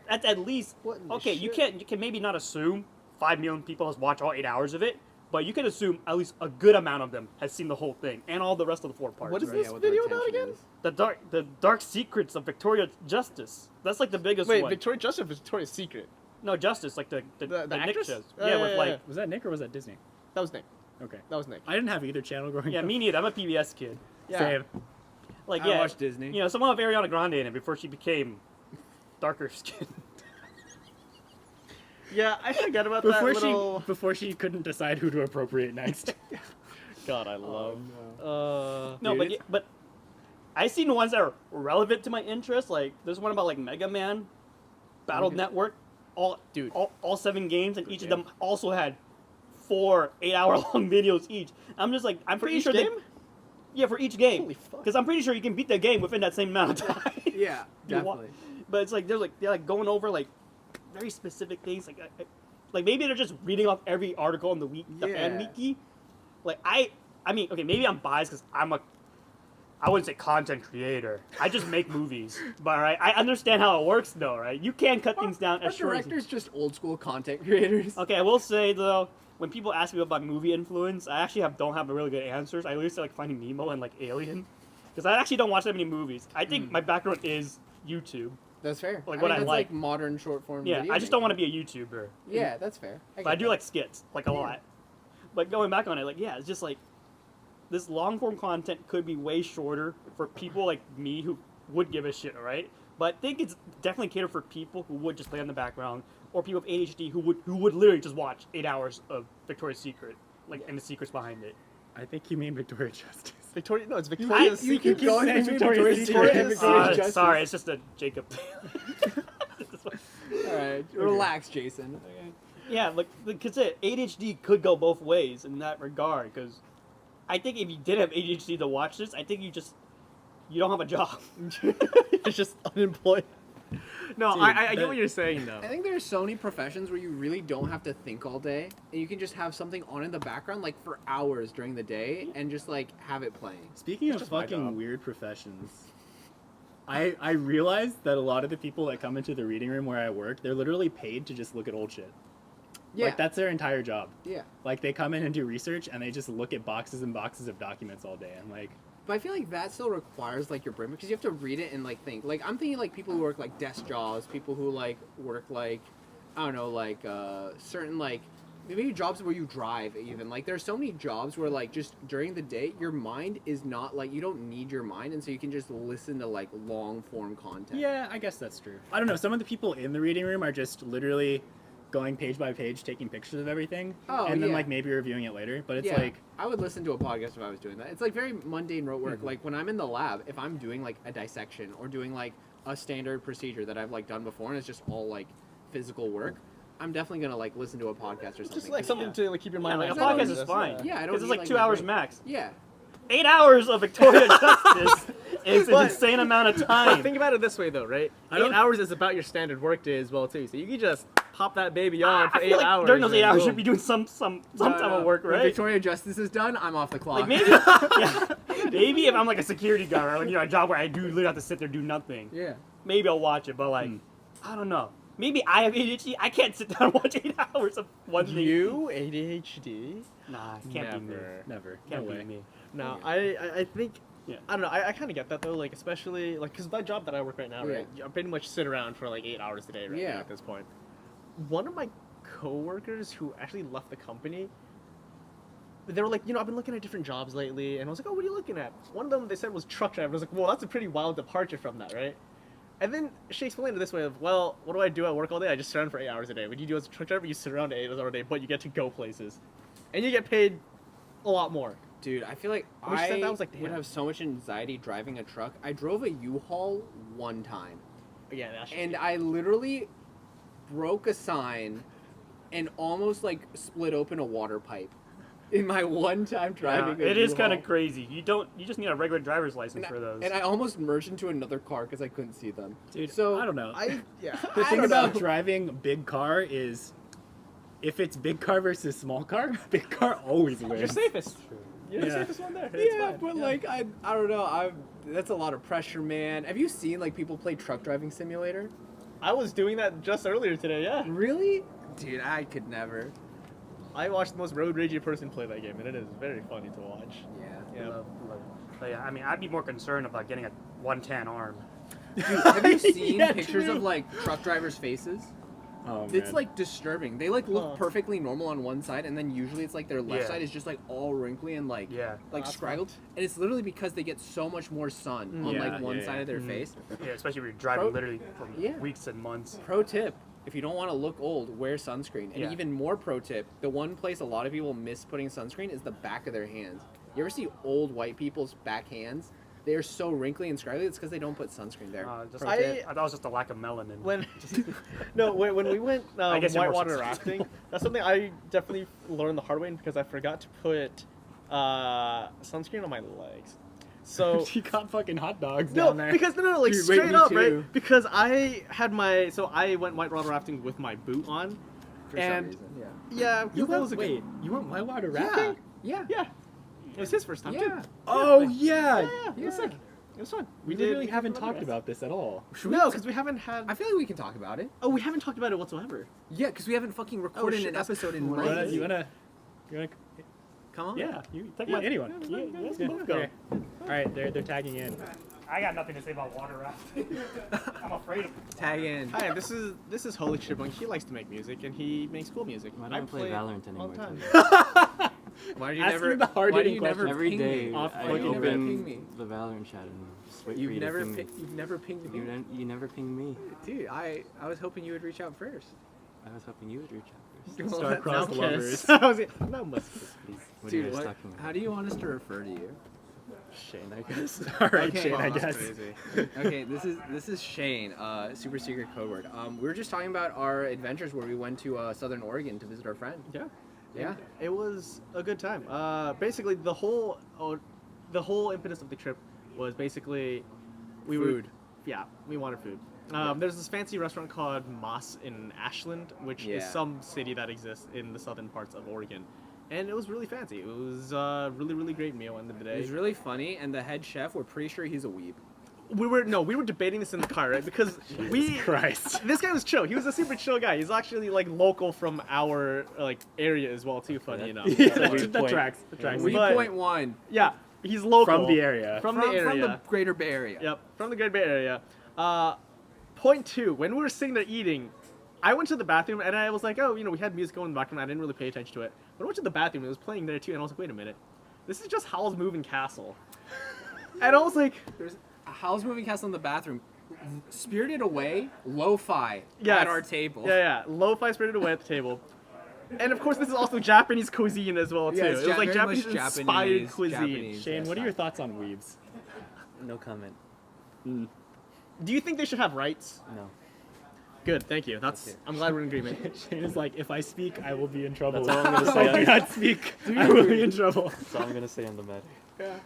Speaker 5: that's at least
Speaker 1: What in the
Speaker 5: okay. You
Speaker 1: shit?
Speaker 5: can maybe not assume 5 million people has watched all 8 hours of it, but you can assume at least a good amount of them has seen the whole thing and all the rest of the 4 parts.
Speaker 1: What is
Speaker 5: right?
Speaker 1: this
Speaker 3: Yeah, what their
Speaker 1: video about
Speaker 3: attention
Speaker 1: again?
Speaker 3: is.
Speaker 5: The dark secrets of Victoria Justice. That's like the biggest
Speaker 1: Wait,
Speaker 5: one.
Speaker 1: Victoria Justice, Victoria's Secret.
Speaker 5: No, Justice, like the
Speaker 1: The
Speaker 5: Nick
Speaker 1: actress?
Speaker 5: shows.
Speaker 1: Oh,
Speaker 5: Yeah,
Speaker 1: yeah,
Speaker 5: with
Speaker 1: yeah,
Speaker 5: like
Speaker 1: yeah.
Speaker 2: Was that Nick or was that Disney?
Speaker 1: That was Nick.
Speaker 2: Okay.
Speaker 1: That was Nick.
Speaker 2: I didn't have either channel growing
Speaker 5: yeah,
Speaker 2: up.
Speaker 5: me neither. I'm a PBS kid.
Speaker 1: Yeah.
Speaker 2: Same.
Speaker 5: Like
Speaker 3: I
Speaker 5: yeah,
Speaker 3: watched Disney.
Speaker 5: You know, someone with Ariana Grande in it before she became darker skin.
Speaker 1: Yeah, I forgot about
Speaker 2: Before
Speaker 1: that little...
Speaker 2: before she couldn't decide who to appropriate next.
Speaker 1: God, I love...
Speaker 5: No, but
Speaker 2: Dude.
Speaker 5: yeah, but I seen ones that are relevant to my interest. Like there's one about like Mega Man, Battle
Speaker 3: Okay.
Speaker 5: Network, all 7 games, and each of
Speaker 1: game.
Speaker 5: them also had 4 8-hour long videos each. I'm just like I'm
Speaker 1: For
Speaker 5: pretty
Speaker 1: each
Speaker 5: sure
Speaker 1: game?
Speaker 5: yeah, for each game.
Speaker 1: Holy fuck.
Speaker 5: Because I'm pretty sure you can beat the game within that same amount of time.
Speaker 3: Yeah,
Speaker 5: You wa-
Speaker 3: definitely.
Speaker 5: But it's like they're like going over like very specific things. Like maybe they're just reading off every article in the fan
Speaker 3: Yeah.
Speaker 5: wiki. Like I mean, okay, maybe I'm biased because I wouldn't say content creator. I just make movies, but right, I understand how it works though, right? You can cut things down
Speaker 3: Our
Speaker 5: as short.
Speaker 3: directors just old school content creators.
Speaker 5: Okay, I will say though, when people ask me about my movie influence, I actually don't have really good answers. I used to like Finding Nemo and like Alien, because I actually don't watch that many movies. I think my background is YouTube.
Speaker 3: That's fair.
Speaker 5: Like,
Speaker 3: I
Speaker 5: what
Speaker 3: mean,
Speaker 5: I
Speaker 3: that's
Speaker 5: like.
Speaker 3: modern short form.
Speaker 5: Yeah,
Speaker 3: video
Speaker 5: I just don't want to
Speaker 3: making.
Speaker 5: be a YouTuber.
Speaker 3: Yeah, that's fair.
Speaker 5: But I
Speaker 3: get
Speaker 5: do
Speaker 3: that.
Speaker 5: like skits, like a lot. But going back on it, like yeah, it's just like this long form content could be way shorter for people like me who would give a shit, right? But I think it's definitely catered for people who would just play on the background, or people with ADHD who would literally just watch 8 hours of Victoria's Secret, like and the secrets behind it.
Speaker 2: I think you mean Victoria Justice.
Speaker 1: Victoria... No, it's Victoria's
Speaker 3: You
Speaker 1: Secret.
Speaker 3: keep going
Speaker 2: saying
Speaker 3: between
Speaker 2: Victoria's
Speaker 3: Victoria's
Speaker 2: Secret.
Speaker 3: Secret and Victoria's Justice.
Speaker 5: Sorry, it's just a Jacob.
Speaker 3: All right, relax, Jason.
Speaker 5: Yeah, like because ADHD could go both ways in that regard. Because I think if you did have ADHD to watch this, I think you don't have a job.
Speaker 1: You're just unemployed. No,
Speaker 2: Dude,
Speaker 1: I get
Speaker 2: that-
Speaker 1: what you're saying, though.
Speaker 3: I think there's so many professions where you really don't have to think all day, and you can just have something on in the background, like for hours during the day, and just like have it playing.
Speaker 2: Speaking of
Speaker 1: just my
Speaker 2: fucking
Speaker 1: job.
Speaker 2: weird professions, I realized that a lot of the people that come into the reading room where I work, they're literally paid to just look at old shit.
Speaker 3: Yeah,
Speaker 2: Like that's their entire job.
Speaker 3: yeah.
Speaker 2: Like they come in and do research and they just look at boxes and boxes of documents all day. I'm like,
Speaker 3: But I feel like that still requires like your brain because you have to read it and like think. Like I'm thinking like people who work like desk jobs, people who like work like I don't know like certain like maybe jobs where you drive even. Like there's so many jobs where like just during the day your mind is not like you don't need your mind and so you can just listen to like long form content.
Speaker 2: yeah, I guess that's true. I don't know. Some of the people in the reading room are just literally going page by page, taking pictures of everything,
Speaker 3: Oh,
Speaker 2: and then
Speaker 3: yeah.
Speaker 2: like maybe reviewing it later. But it's
Speaker 3: yeah,
Speaker 2: like,
Speaker 3: I would listen to a podcast if I was doing that. It's like very mundane rote work.
Speaker 2: Mhm.
Speaker 3: Like when I'm in the lab, if I'm doing like a dissection or doing like a standard procedure that I've like done before and it's just all like physical work, I'm definitely gonna like listen to a podcast or something.
Speaker 1: Just like
Speaker 3: 'cause-
Speaker 1: something to like keep your
Speaker 5: Yeah,
Speaker 1: mind
Speaker 5: like a
Speaker 1: on.
Speaker 3: I don't
Speaker 5: podcast
Speaker 3: need
Speaker 5: is
Speaker 3: this,
Speaker 5: fine.
Speaker 3: Yeah, I don't
Speaker 5: because it's
Speaker 3: need,
Speaker 5: like
Speaker 3: like,
Speaker 5: 2
Speaker 3: my
Speaker 5: hours
Speaker 3: brain.
Speaker 5: max.
Speaker 3: Yeah.
Speaker 5: 8 hours of Victoria Justice is an
Speaker 1: But-
Speaker 5: insane amount of
Speaker 1: But
Speaker 5: time.
Speaker 1: think about it this way, though, right?
Speaker 2: I
Speaker 1: 8
Speaker 2: don't-
Speaker 1: hours is about your standard work day as well, too. So you can just pop that baby on for
Speaker 5: I
Speaker 1: 8
Speaker 5: feel like
Speaker 1: hours.
Speaker 5: during those 8
Speaker 1: and
Speaker 5: hours, you
Speaker 1: boom.
Speaker 5: should be doing some type of work,
Speaker 3: When
Speaker 5: right?
Speaker 3: Victoria Justice is done, I'm off the clock.
Speaker 5: Like maybe, yeah, maybe if I'm like a security guard or like, you know, a job where I do literally have to sit there do nothing,
Speaker 3: yeah.
Speaker 5: maybe I'll watch it. But like, I don't know. maybe I have ADHD. I can't sit down and watch 8 hours of one thing.
Speaker 1: You ADHD?
Speaker 5: Nah, it can't be me.
Speaker 2: Never.
Speaker 5: Can't
Speaker 2: No
Speaker 5: be
Speaker 2: way.
Speaker 5: me.
Speaker 1: No,
Speaker 3: Yeah.
Speaker 1: I think
Speaker 5: Yeah.
Speaker 1: I don't know. I kind of get that though. Like especially like because my job that I work right now, right?
Speaker 3: Yeah.
Speaker 1: I pretty much sit around for like 8 hours a day right
Speaker 3: Yeah.
Speaker 1: now at this point. One of my coworkers who actually left the company, they were like, I've been looking at different jobs lately, and I was like, oh, what are you looking at? One of them they said was truck driver. I was like, well, that's a pretty wild departure from that, right? And then she explained it this way of, well, what do I do at work all day? I just sit around for 8 hours a day. What you do as a truck driver, you sit around 8 hours a day, but you get to go places, and you get paid a lot more.
Speaker 3: Dude, I feel like
Speaker 1: When she said
Speaker 3: I
Speaker 1: that, I was like,
Speaker 3: would
Speaker 1: damn.
Speaker 3: have so much anxiety driving a truck. I drove a U-Haul one time,
Speaker 1: Yeah, that's
Speaker 3: and I literally broke a sign and almost like split open a water pipe in my one time driving.
Speaker 5: It is kind of
Speaker 3: U-Haul.
Speaker 5: crazy. You just need a regular driver's license for those.
Speaker 3: And I almost merged into another car because I couldn't see them.
Speaker 2: Dude,
Speaker 3: So
Speaker 2: I don't know.
Speaker 1: yeah.
Speaker 2: The
Speaker 3: I
Speaker 2: thing
Speaker 3: don't
Speaker 2: about
Speaker 3: know.
Speaker 2: driving a big car is, if it's big car versus small car, big car always wins.
Speaker 1: You're safest. You're the
Speaker 2: Yeah.
Speaker 1: safest one there. It's
Speaker 3: Yeah,
Speaker 1: fine.
Speaker 3: but like I don't know. That's a lot of pressure, man. Have you seen like people play truck driving simulator?
Speaker 1: I was doing that just earlier today. Yeah.
Speaker 3: Really? Dude, I could never.
Speaker 1: I watched the most road ragey person play that game, and it is very funny to watch.
Speaker 3: Yeah.
Speaker 1: Yeah.
Speaker 5: But yeah, I mean, I'd be more concerned about getting a 110 arm.
Speaker 3: Dude, have you seen
Speaker 2: Yeah,
Speaker 3: pictures
Speaker 2: true.
Speaker 3: of like truck drivers' faces?
Speaker 2: Oh,
Speaker 3: It's
Speaker 2: man.
Speaker 3: like disturbing. They like look
Speaker 1: Huh.
Speaker 3: perfectly normal on one side, and then usually it's like their left
Speaker 5: Yeah.
Speaker 3: side is just like all wrinkly and like
Speaker 5: Yeah.
Speaker 3: like
Speaker 1: That's
Speaker 3: scraggled. And it's literally because they get so much more sun on
Speaker 2: Yeah,
Speaker 3: like one
Speaker 2: yeah,
Speaker 3: side
Speaker 2: yeah.
Speaker 3: of their
Speaker 5: Mhm.
Speaker 3: face.
Speaker 5: Yeah, especially when you're driving
Speaker 3: Pro-
Speaker 5: literally for
Speaker 3: Yeah.
Speaker 5: weeks and months.
Speaker 3: Pro tip: if you don't want to look old, wear sunscreen. And
Speaker 5: Yeah.
Speaker 3: even more pro tip: the one place a lot of people miss putting sunscreen is the back of their hands. You ever see old white people's back hands? They are so wrinkly and scraggly. It's because they don't put sunscreen there.
Speaker 5: Just,
Speaker 3: Pro
Speaker 1: I-
Speaker 3: tip.
Speaker 5: I thought it was just a lack of melanin.
Speaker 1: When when we went
Speaker 5: I guess you're more
Speaker 1: whitewater
Speaker 5: sensitive.
Speaker 1: rafting, that's something I definitely learned the hard way because I forgot to put sunscreen on my legs. So
Speaker 2: you got fucking hot dogs
Speaker 1: no,
Speaker 2: down there.
Speaker 1: because like
Speaker 3: Dude, wait,
Speaker 1: straight
Speaker 3: me
Speaker 1: up,
Speaker 3: too.
Speaker 1: right? Because I had I went whitewater rafting with my boot on.
Speaker 3: For
Speaker 1: and-
Speaker 3: some reason.
Speaker 1: Yeah,
Speaker 2: you
Speaker 1: that was
Speaker 2: went,
Speaker 1: a good.
Speaker 2: wait, you went whitewater
Speaker 3: Yeah.
Speaker 2: rafting?
Speaker 3: Yeah.
Speaker 1: Yeah, it was his first time
Speaker 3: Yeah.
Speaker 1: too.
Speaker 2: Oh,
Speaker 1: Yeah,
Speaker 2: yeah.
Speaker 1: it was
Speaker 3: Yeah.
Speaker 1: sick. It was fun.
Speaker 2: We
Speaker 1: did-
Speaker 2: literally
Speaker 1: did
Speaker 2: haven't
Speaker 1: some
Speaker 2: talked
Speaker 1: other
Speaker 2: about this at all.
Speaker 1: No, because we haven't had.
Speaker 3: I feel like we can talk about it.
Speaker 1: Oh, we haven't talked about it whatsoever.
Speaker 3: Yeah, because we haven't fucking recorded
Speaker 1: shit,
Speaker 3: an
Speaker 1: that's
Speaker 3: episode in
Speaker 1: crazy.
Speaker 3: months.
Speaker 2: You wanna?
Speaker 3: Come on.
Speaker 2: Yeah, you talk
Speaker 1: Yeah.
Speaker 2: about anyone.
Speaker 1: Yeah,
Speaker 2: You
Speaker 1: let's
Speaker 2: guys
Speaker 1: both
Speaker 2: go.
Speaker 1: go.
Speaker 2: Okay. All right, they're tagging in.
Speaker 5: I got nothing to say about water rafting. I'm afraid of it.
Speaker 3: Tag in.
Speaker 1: Hi, this is Holy Chipmunk. He likes to make music and he makes cool music.
Speaker 6: Why don't I play Valorant
Speaker 1: all the
Speaker 6: anymore,
Speaker 1: time.
Speaker 6: too?
Speaker 3: Why do you
Speaker 2: Asking
Speaker 3: never?
Speaker 2: the hard
Speaker 3: why do
Speaker 2: hitting
Speaker 3: you never
Speaker 2: questions.
Speaker 6: Every
Speaker 3: ping
Speaker 6: day
Speaker 3: me?
Speaker 2: Off
Speaker 6: I
Speaker 3: Why do you never ping
Speaker 6: open
Speaker 3: me?
Speaker 6: the Valorant chat and just wait for
Speaker 3: You've
Speaker 6: you
Speaker 3: never
Speaker 6: to ping me.
Speaker 3: you've never pinged me.
Speaker 6: You never ping me.
Speaker 3: Dude, I was hoping you would reach out first.
Speaker 6: I was hoping you would reach out first.
Speaker 3: Well,
Speaker 2: Star-crossed
Speaker 3: now
Speaker 2: lovers.
Speaker 1: I was no must.
Speaker 6: Please, what are you
Speaker 3: Dude,
Speaker 6: guys
Speaker 3: what,
Speaker 6: talking about?
Speaker 3: how do you want us to refer to you?
Speaker 6: Shane, I guess.
Speaker 2: All right,
Speaker 3: Okay.
Speaker 2: Shane, I
Speaker 1: Oh, that's
Speaker 2: guess.
Speaker 1: crazy.
Speaker 3: Okay, this is Shane, super secret code word. We were just talking about our adventures where we went to Southern Oregon to visit our friend.
Speaker 1: Yeah.
Speaker 3: Yeah.
Speaker 1: It was a good time. Basically, the whole impetus of the trip was basically we
Speaker 3: Food.
Speaker 1: we wanted food. There's this fancy restaurant called Moss in Ashland, which is
Speaker 3: Yeah.
Speaker 1: some city that exists in the southern parts of Oregon, and it was really fancy. It was a really great meal end of the
Speaker 3: It
Speaker 1: day.
Speaker 3: was really funny, and the head chef, we're pretty sure he's a weeb.
Speaker 1: We were debating this in the car, right? Because
Speaker 2: Christ.
Speaker 1: this guy was chill. He was a super chill guy. He's actually like local from our like area as well too. Funny enough.
Speaker 2: Yeah,
Speaker 1: So,
Speaker 2: that tracks. That tracks.
Speaker 1: We-
Speaker 3: Weeb point one
Speaker 1: yeah, he's local
Speaker 2: From the area.
Speaker 1: From the area.
Speaker 3: from the Greater Bay Area.
Speaker 1: Yep, from the Great Bay Area. Point two, when we were sitting there eating, I went to the bathroom and I was like, oh, we had music going in the background. I didn't really pay attention to it. But I went to the bathroom, it was playing there too, and I was like, wait a minute. This is just Howl's Moving Castle. And I was like,
Speaker 3: There's a Howl's Moving Castle in the bathroom. Spirited Away, lo-fi
Speaker 1: yes.
Speaker 3: at our table.
Speaker 1: Yeah, lo-fi Spirited Away at the table. And of course, this is also Japanese cuisine as well too.
Speaker 3: Yeah,
Speaker 1: It
Speaker 3: it's
Speaker 1: was like
Speaker 3: very much
Speaker 1: Japanese-inspired
Speaker 3: Japanese-
Speaker 1: cuisine.
Speaker 3: Japanese.
Speaker 2: Shane,
Speaker 3: Yes,
Speaker 2: what are
Speaker 3: I-
Speaker 2: your thoughts on weebs?
Speaker 6: No comment.
Speaker 1: Do you think they should have rights?
Speaker 6: No.
Speaker 1: Good, thank you.
Speaker 6: Okay.
Speaker 1: I'm glad we're in agreement.
Speaker 2: Shane is like, if I speak, I will be in trouble.
Speaker 6: That's all I'm gonna
Speaker 2: If
Speaker 6: say.
Speaker 2: I do not speak, I will be in trouble.
Speaker 6: That's all I'm gonna say on the matter.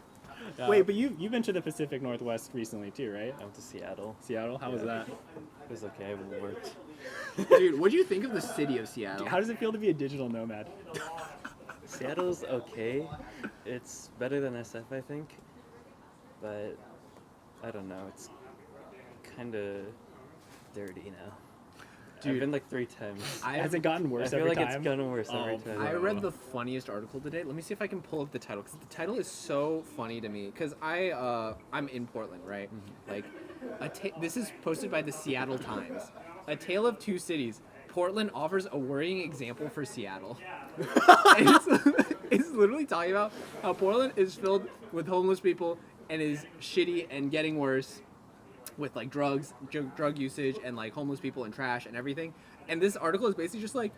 Speaker 2: Wait, but you've been to the Pacific Northwest recently too, right?
Speaker 6: I went to Seattle.
Speaker 2: Seattle, how was
Speaker 6: Yeah.
Speaker 2: that?
Speaker 6: It was okay. It worked.
Speaker 3: Dude, what do you think of the city of Seattle?
Speaker 2: How does it feel to be a digital nomad?
Speaker 6: Seattle's okay. It's better than SF, I think. But I don't know. It's kind of dirty now. I've been like 3 times.
Speaker 2: Has it gotten
Speaker 6: I
Speaker 2: worse
Speaker 6: feel
Speaker 2: every
Speaker 6: like
Speaker 2: time?
Speaker 6: it's gotten worse every
Speaker 2: Oh,
Speaker 6: time.
Speaker 3: I read the funniest article today. Let me see if I can pull up the title because the title is so funny to me. Because I'm in Portland, right? Like, this is posted by the Seattle Times. A Tale of Two Cities. Portland offers a worrying example for Seattle. And it's literally talking about how Portland is filled with homeless people and is shitty and getting worse with like drugs, drug usage, and like homeless people and trash and everything. And this article is basically just like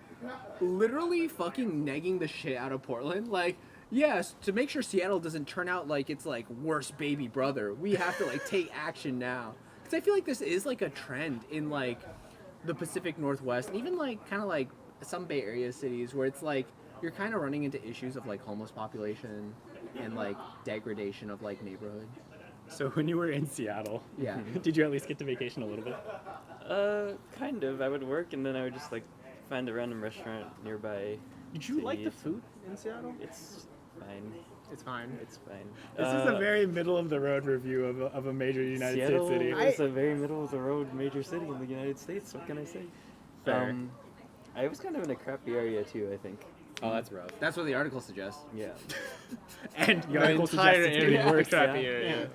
Speaker 3: literally fucking negging the shit out of Portland. Like, yes, to make sure Seattle doesn't turn out like it's like worst baby brother, we have to like take action now. Because I feel like this is like a trend in like the Pacific Northwest and even like kind of like some Bay Area cities where it's like you're kind of running into issues of like homeless population and like degradation of like neighborhood.
Speaker 2: So when you were in Seattle,
Speaker 3: Yeah.
Speaker 2: did you at least get to vacation a little bit?
Speaker 6: Kind of. I would work and then I would just like find a random restaurant nearby.
Speaker 1: Did you
Speaker 6: to
Speaker 1: like the
Speaker 6: eat.
Speaker 1: food in Seattle?
Speaker 6: It's fine.
Speaker 1: It's fine.
Speaker 6: It's fine.
Speaker 2: This is a very middle of the road review of a major United
Speaker 6: Seattle
Speaker 2: States city.
Speaker 6: is a very middle of the road major city in the United States. What can I say?
Speaker 2: Fair.
Speaker 6: I was kind of in a crappy area too. I think.
Speaker 3: Oh, that's rough. That's what the article suggests.
Speaker 6: Yeah.
Speaker 2: And the
Speaker 1: The
Speaker 2: article
Speaker 1: entire
Speaker 2: suggests it's getting
Speaker 1: area,
Speaker 2: worse.
Speaker 1: crappy
Speaker 6: yeah.
Speaker 1: area.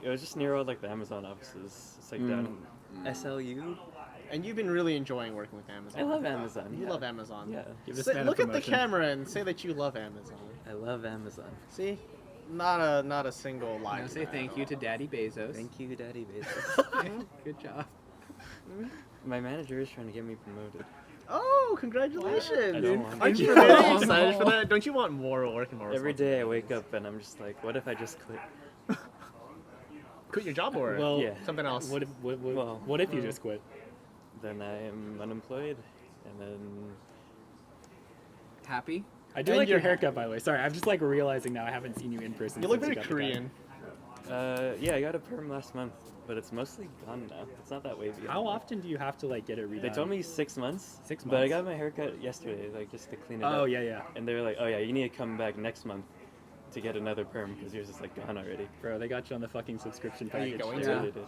Speaker 6: It was just near all like the Amazon offices. It's like down in SLU.
Speaker 1: And you've been really enjoying working with Amazon.
Speaker 6: I love Amazon.
Speaker 1: You
Speaker 6: yeah.
Speaker 1: love Amazon.
Speaker 6: Yeah.
Speaker 2: Give this
Speaker 1: Say-
Speaker 2: man a
Speaker 1: look at the
Speaker 2: promotion.
Speaker 1: camera and say that you love Amazon.
Speaker 6: I love Amazon.
Speaker 1: See, not a single lie.
Speaker 3: I want
Speaker 1: to
Speaker 3: to say
Speaker 1: that.
Speaker 3: thank you to Daddy Bezos.
Speaker 6: Thank you, Daddy Bezos.
Speaker 3: Good job.
Speaker 6: My manager is trying to get me promoted.
Speaker 1: Oh, congratulations!
Speaker 6: I don't want
Speaker 1: Aren't you
Speaker 3: to.
Speaker 1: very
Speaker 3: Oh,
Speaker 1: excited
Speaker 3: no.
Speaker 1: for that? Don't you want more work and more
Speaker 6: Every day I wake up and I'm just like, what if I just quit?
Speaker 1: quit your job or
Speaker 2: Well,
Speaker 6: Yeah.
Speaker 1: something else?
Speaker 2: What if,
Speaker 6: Well,
Speaker 2: what if you just quit?
Speaker 6: Then I am unemployed, and then
Speaker 3: Happy?
Speaker 2: I do
Speaker 1: And
Speaker 2: like your
Speaker 1: you're-
Speaker 2: haircut, by the way. Sorry, I'm just like realizing now I haven't seen you in person.
Speaker 1: You look
Speaker 2: since
Speaker 1: very
Speaker 2: got the cut.
Speaker 1: Korean.
Speaker 6: yeah, I got a perm last month, but it's mostly gone now. It's not that wavy.
Speaker 2: How often do you have to like get it redone?
Speaker 6: They told me 6 months.
Speaker 2: 6
Speaker 6: But I
Speaker 2: months?
Speaker 6: got my haircut yesterday, like just to clean it up.
Speaker 2: Oh yeah, yeah,
Speaker 6: And they were like, oh yeah, you need to come back next month to get another perm because yours is like gone already.
Speaker 2: bro. They got you on the fucking subscription
Speaker 1: Are
Speaker 2: package.
Speaker 1: you going
Speaker 6: They
Speaker 1: to?
Speaker 6: really did.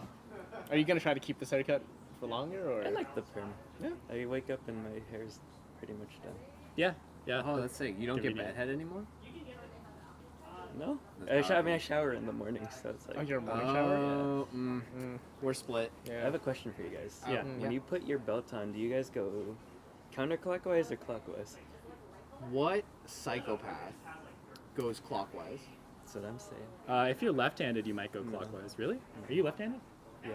Speaker 1: Are you gonna try to keep this haircut for longer or?
Speaker 6: I like the perm.
Speaker 1: Yeah.
Speaker 6: I wake up and my hair's pretty much done.
Speaker 2: Yeah, yeah.
Speaker 3: Oh, that's sick. You don't
Speaker 2: Give
Speaker 3: get
Speaker 2: me that.
Speaker 3: bedhead anymore?
Speaker 6: No?
Speaker 3: That's
Speaker 6: I mean, I shower in the morning, so it's like.
Speaker 1: Oh, you're a morning shower.
Speaker 3: Oh,
Speaker 1: We're split. Yeah.
Speaker 6: I have a question for you guys.
Speaker 2: Yeah.
Speaker 6: When you put your belt on, do you guys go counterclockwise or clockwise?
Speaker 3: What psychopath goes clockwise?
Speaker 6: That's what I'm saying.
Speaker 2: If you're left-handed, you might go clockwise. Really? Are you left-handed?
Speaker 6: Yeah.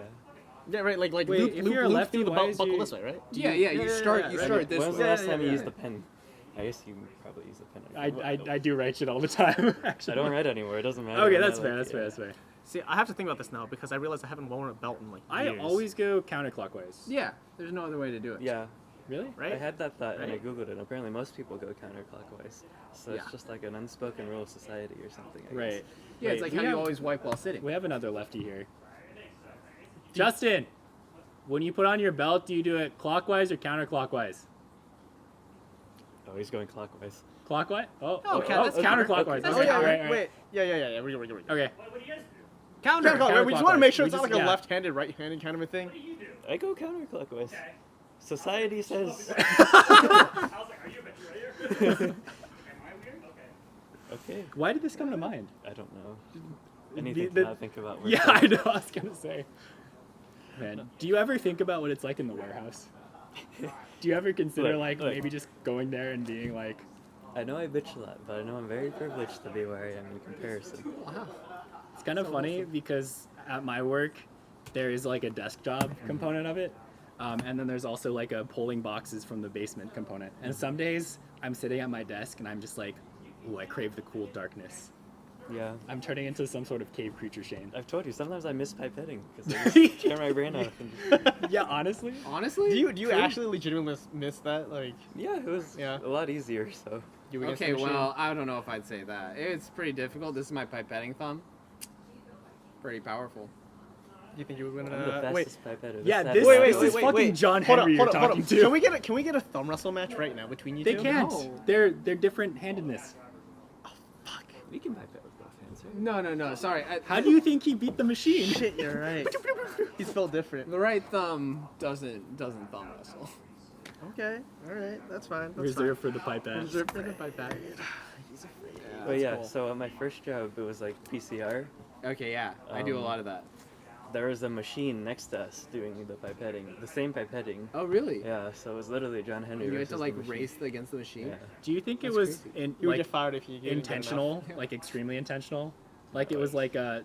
Speaker 1: Yeah, right. Like
Speaker 2: Wait,
Speaker 1: loop,
Speaker 2: if
Speaker 1: loop,
Speaker 2: you're a
Speaker 1: loop
Speaker 2: lefty,
Speaker 1: through the
Speaker 2: why
Speaker 1: belt
Speaker 2: is
Speaker 1: buckle
Speaker 2: you-
Speaker 1: this way, right?
Speaker 3: Yeah, you start
Speaker 1: yeah.
Speaker 3: start this
Speaker 6: When was
Speaker 3: way.
Speaker 6: the last
Speaker 1: Yeah,
Speaker 6: time you
Speaker 1: yeah,
Speaker 6: used
Speaker 1: yeah.
Speaker 6: the pen? I guess you probably use the pen.
Speaker 2: I do write shit all the time. Actually.
Speaker 6: I don't write anymore. It doesn't matter.
Speaker 2: Okay,
Speaker 6: when I
Speaker 2: that's fair.
Speaker 6: like
Speaker 2: That's
Speaker 6: it.
Speaker 2: fair. That's fair.
Speaker 1: See, I have to think about this now because I realize I haven't worn a belt in like
Speaker 2: I
Speaker 1: years.
Speaker 2: always go counterclockwise.
Speaker 3: Yeah, there's no other way to do it.
Speaker 6: Yeah,
Speaker 2: Really?
Speaker 1: right.
Speaker 6: I had that thought and I
Speaker 1: Right.
Speaker 6: googled it. Apparently, most people go counterclockwise. So
Speaker 1: Yeah.
Speaker 6: it's just like an unspoken rule of society or something. I guess.
Speaker 2: Right.
Speaker 3: Yeah, it's
Speaker 2: Wait,
Speaker 3: like
Speaker 2: we
Speaker 3: how you
Speaker 2: have-
Speaker 3: always wipe while sitting.
Speaker 2: We have another lefty here. Justin, when you put on your belt, do you do it clockwise or counterclockwise?
Speaker 6: Oh, he's going clockwise.
Speaker 2: Clockwise? Oh,
Speaker 3: that's
Speaker 2: counterclockwise.
Speaker 3: That's
Speaker 1: Oh
Speaker 2: Okay,
Speaker 1: yeah,
Speaker 2: all
Speaker 1: wait,
Speaker 2: right, all right.
Speaker 1: wait. Yeah. We're good.
Speaker 2: Okay.
Speaker 1: Counterclockwise. We just want to make sure
Speaker 2: We
Speaker 1: it's not
Speaker 2: just-
Speaker 1: like a
Speaker 2: yeah.
Speaker 1: left-handed, right-handed kind of a thing.
Speaker 6: I go counterclockwise. Society says. Okay.
Speaker 2: Why did this come to mind?
Speaker 6: I don't know. Anything
Speaker 2: the-
Speaker 6: to not think about. work.
Speaker 2: Yeah, I know. I was gonna say. Man, do you ever think about what it's like in the warehouse? Do you ever consider
Speaker 6: Look, look.
Speaker 2: maybe just going there and being like,
Speaker 6: I know I bitch a lot, but I know I'm very privileged to be where I am in comparison.
Speaker 3: Wow.
Speaker 2: it's kind of funny because at my work there is like a desk job component of it, and then there's also like a pulling boxes from the basement component. And some days I'm sitting at my desk and I'm just like, ooh, I crave the cool darkness.
Speaker 6: Yeah.
Speaker 2: I'm turning into some sort of cave creature, Shane.
Speaker 6: I've told you, sometimes I miss pipetting because I just turn my brain off. And just,
Speaker 2: Yeah, honestly.
Speaker 3: Honestly?
Speaker 1: Do you actually legitimately miss that? Like,
Speaker 6: yeah, it was
Speaker 1: Yeah.
Speaker 6: a lot easier, so.
Speaker 1: you against the
Speaker 3: Okay,
Speaker 1: machine?
Speaker 3: well, I don't know if I'd say that. It's pretty difficult. This is my pipetting thumb. Pretty powerful.
Speaker 1: Do you think you would win?
Speaker 6: I'm the
Speaker 1: Wait,
Speaker 6: fastest pipetter.
Speaker 2: Yeah,
Speaker 6: the
Speaker 2: this,
Speaker 6: fastest-
Speaker 2: this is fucking John
Speaker 1: Hold on,
Speaker 2: Henry
Speaker 1: hold
Speaker 2: you're
Speaker 1: on, hold on.
Speaker 2: talking to.
Speaker 1: Can we get a thumb wrestle match right now between you
Speaker 2: They
Speaker 1: two?
Speaker 2: can't.
Speaker 3: No.
Speaker 2: They're different handedness.
Speaker 1: Fuck.
Speaker 6: We can pipe it with both hands, right?
Speaker 3: No. Sorry.
Speaker 2: How do you think he beat the machine?
Speaker 1: Shit, you're right. He's built different.
Speaker 3: The right thumb doesn't thumb wrestle.
Speaker 1: Okay, all right, that's fine. That's
Speaker 2: Reserved for the pipette.
Speaker 1: fine. Reserved for the pipette.
Speaker 6: But yeah, so at my first job, it was like PCR.
Speaker 3: Okay, yeah, I do a lot of that.
Speaker 6: There was a machine next to us doing the pipetting, the same pipetting.
Speaker 3: Oh, really?
Speaker 6: Yeah, so it was literally John Henry.
Speaker 3: You had to
Speaker 6: versus
Speaker 3: like
Speaker 6: the machine.
Speaker 3: race against the machine.
Speaker 6: Yeah.
Speaker 2: Do you think
Speaker 3: That's
Speaker 2: it was
Speaker 3: crazy.
Speaker 1: You would
Speaker 2: like
Speaker 1: get fired if you didn't get
Speaker 2: intentional, like extremely intentional? Like it was like a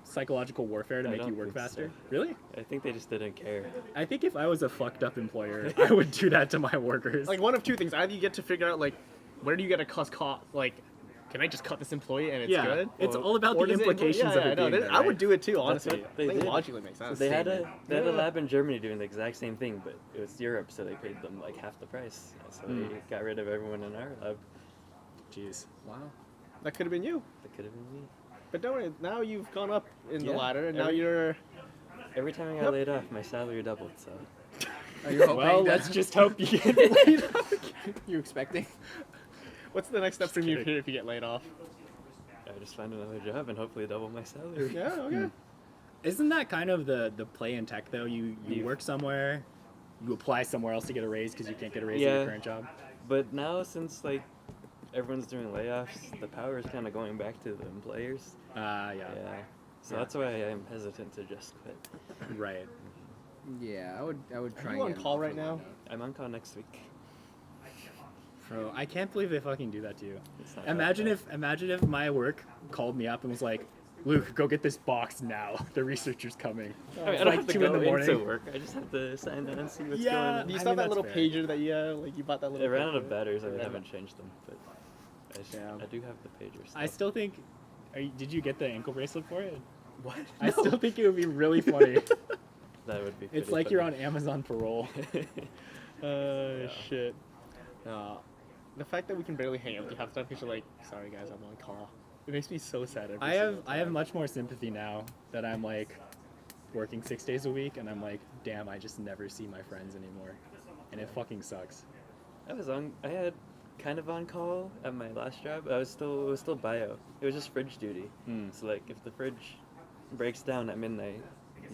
Speaker 2: psychological warfare to
Speaker 6: I
Speaker 2: make you
Speaker 6: don't
Speaker 2: work
Speaker 6: think so.
Speaker 2: faster? Really?
Speaker 6: I think they just didn't care.
Speaker 2: I think if I was a fucked up employer, I would do that to my workers.
Speaker 1: Like one of two things: either you get to figure out like, where do you get a cost? Like, can I just cut this employee and it's
Speaker 2: yeah,
Speaker 1: good?
Speaker 2: it's
Speaker 1: Or-
Speaker 2: all about
Speaker 1: or
Speaker 2: the
Speaker 1: does
Speaker 2: implications of it
Speaker 1: no,
Speaker 2: being there,
Speaker 1: I would
Speaker 2: right?
Speaker 1: do it too,
Speaker 6: That's
Speaker 1: honestly.
Speaker 6: what they
Speaker 1: I think
Speaker 6: did.
Speaker 1: logically makes sense.
Speaker 6: So they had a
Speaker 1: Yeah.
Speaker 6: lab in Germany doing the exact same thing, but it was Europe, so they paid them like half the price. So they got rid of everyone in our lab.
Speaker 2: Jeez.
Speaker 3: Wow.
Speaker 1: That could have been you.
Speaker 6: That could have been me.
Speaker 1: But don't worry, now you've gone up in the
Speaker 6: Yeah,
Speaker 1: ladder, and now
Speaker 6: every-
Speaker 1: you're.
Speaker 6: Every time I got laid off, my salary doubled. So
Speaker 3: Are you hoping
Speaker 2: Well,
Speaker 3: that-
Speaker 2: let's just hope you get laid off.
Speaker 3: You expecting?
Speaker 1: What's the next step from you
Speaker 6: kidding.
Speaker 1: here if you get laid off?
Speaker 6: I just find another job and hopefully double my salary.
Speaker 1: Yeah, okay.
Speaker 2: Isn't that kind of the play in tech though? You work somewhere, you apply somewhere else to get a raise because you can't get a raise at
Speaker 6: Yeah.
Speaker 2: your current job.
Speaker 6: But now since like everyone's doing layoffs, the power is kind of going back to the employers.
Speaker 2: Yeah.
Speaker 6: Yeah. So
Speaker 2: Yeah.
Speaker 6: that's why I'm hesitant to just quit.
Speaker 2: Right.
Speaker 3: Yeah, I would try.
Speaker 1: Are you
Speaker 3: and
Speaker 1: on
Speaker 3: get
Speaker 1: call
Speaker 3: an
Speaker 1: right
Speaker 3: offer
Speaker 1: now?
Speaker 3: like that.
Speaker 6: I'm on call next week.
Speaker 2: Bro, I can't believe they fucking do that to you.
Speaker 6: It's not that
Speaker 2: Imagine if my work called me up and was like, Luke, go get this box now. The researcher's coming.
Speaker 6: I mean, I
Speaker 2: It's
Speaker 6: don't
Speaker 2: like
Speaker 6: have to
Speaker 2: 2 in
Speaker 6: go
Speaker 2: the morning.
Speaker 6: into work. I just have to sign in and see what's
Speaker 2: Yeah.
Speaker 6: going
Speaker 1: Do
Speaker 6: on.
Speaker 1: you
Speaker 2: I
Speaker 1: still have
Speaker 2: mean,
Speaker 1: that little
Speaker 2: that's fair.
Speaker 1: pager that like you bought that little?
Speaker 6: It ran out
Speaker 1: pager?
Speaker 6: of batteries. I
Speaker 1: Yeah.
Speaker 6: haven't changed them, but
Speaker 2: Yeah.
Speaker 6: I do have the pager.
Speaker 2: I still think. Did you get the ankle bracelet for it?
Speaker 1: What?
Speaker 2: I still think it would be really funny.
Speaker 6: That would be.
Speaker 2: It's
Speaker 6: pretty
Speaker 2: like you're on
Speaker 6: funny.
Speaker 2: Amazon parole.
Speaker 1: Shit. The fact that we can barely hang out with you half the time because you're like, sorry guys, I'm on call. It makes me so sad. Every single
Speaker 2: I have
Speaker 1: time.
Speaker 2: much more sympathy now that I'm like working 6 days a week and I'm like, damn, I just never see my friends anymore, and it fucking sucks.
Speaker 6: I had kind of on call at my last job. It was still bio. It was just fridge duty. So like if the fridge breaks down at midnight,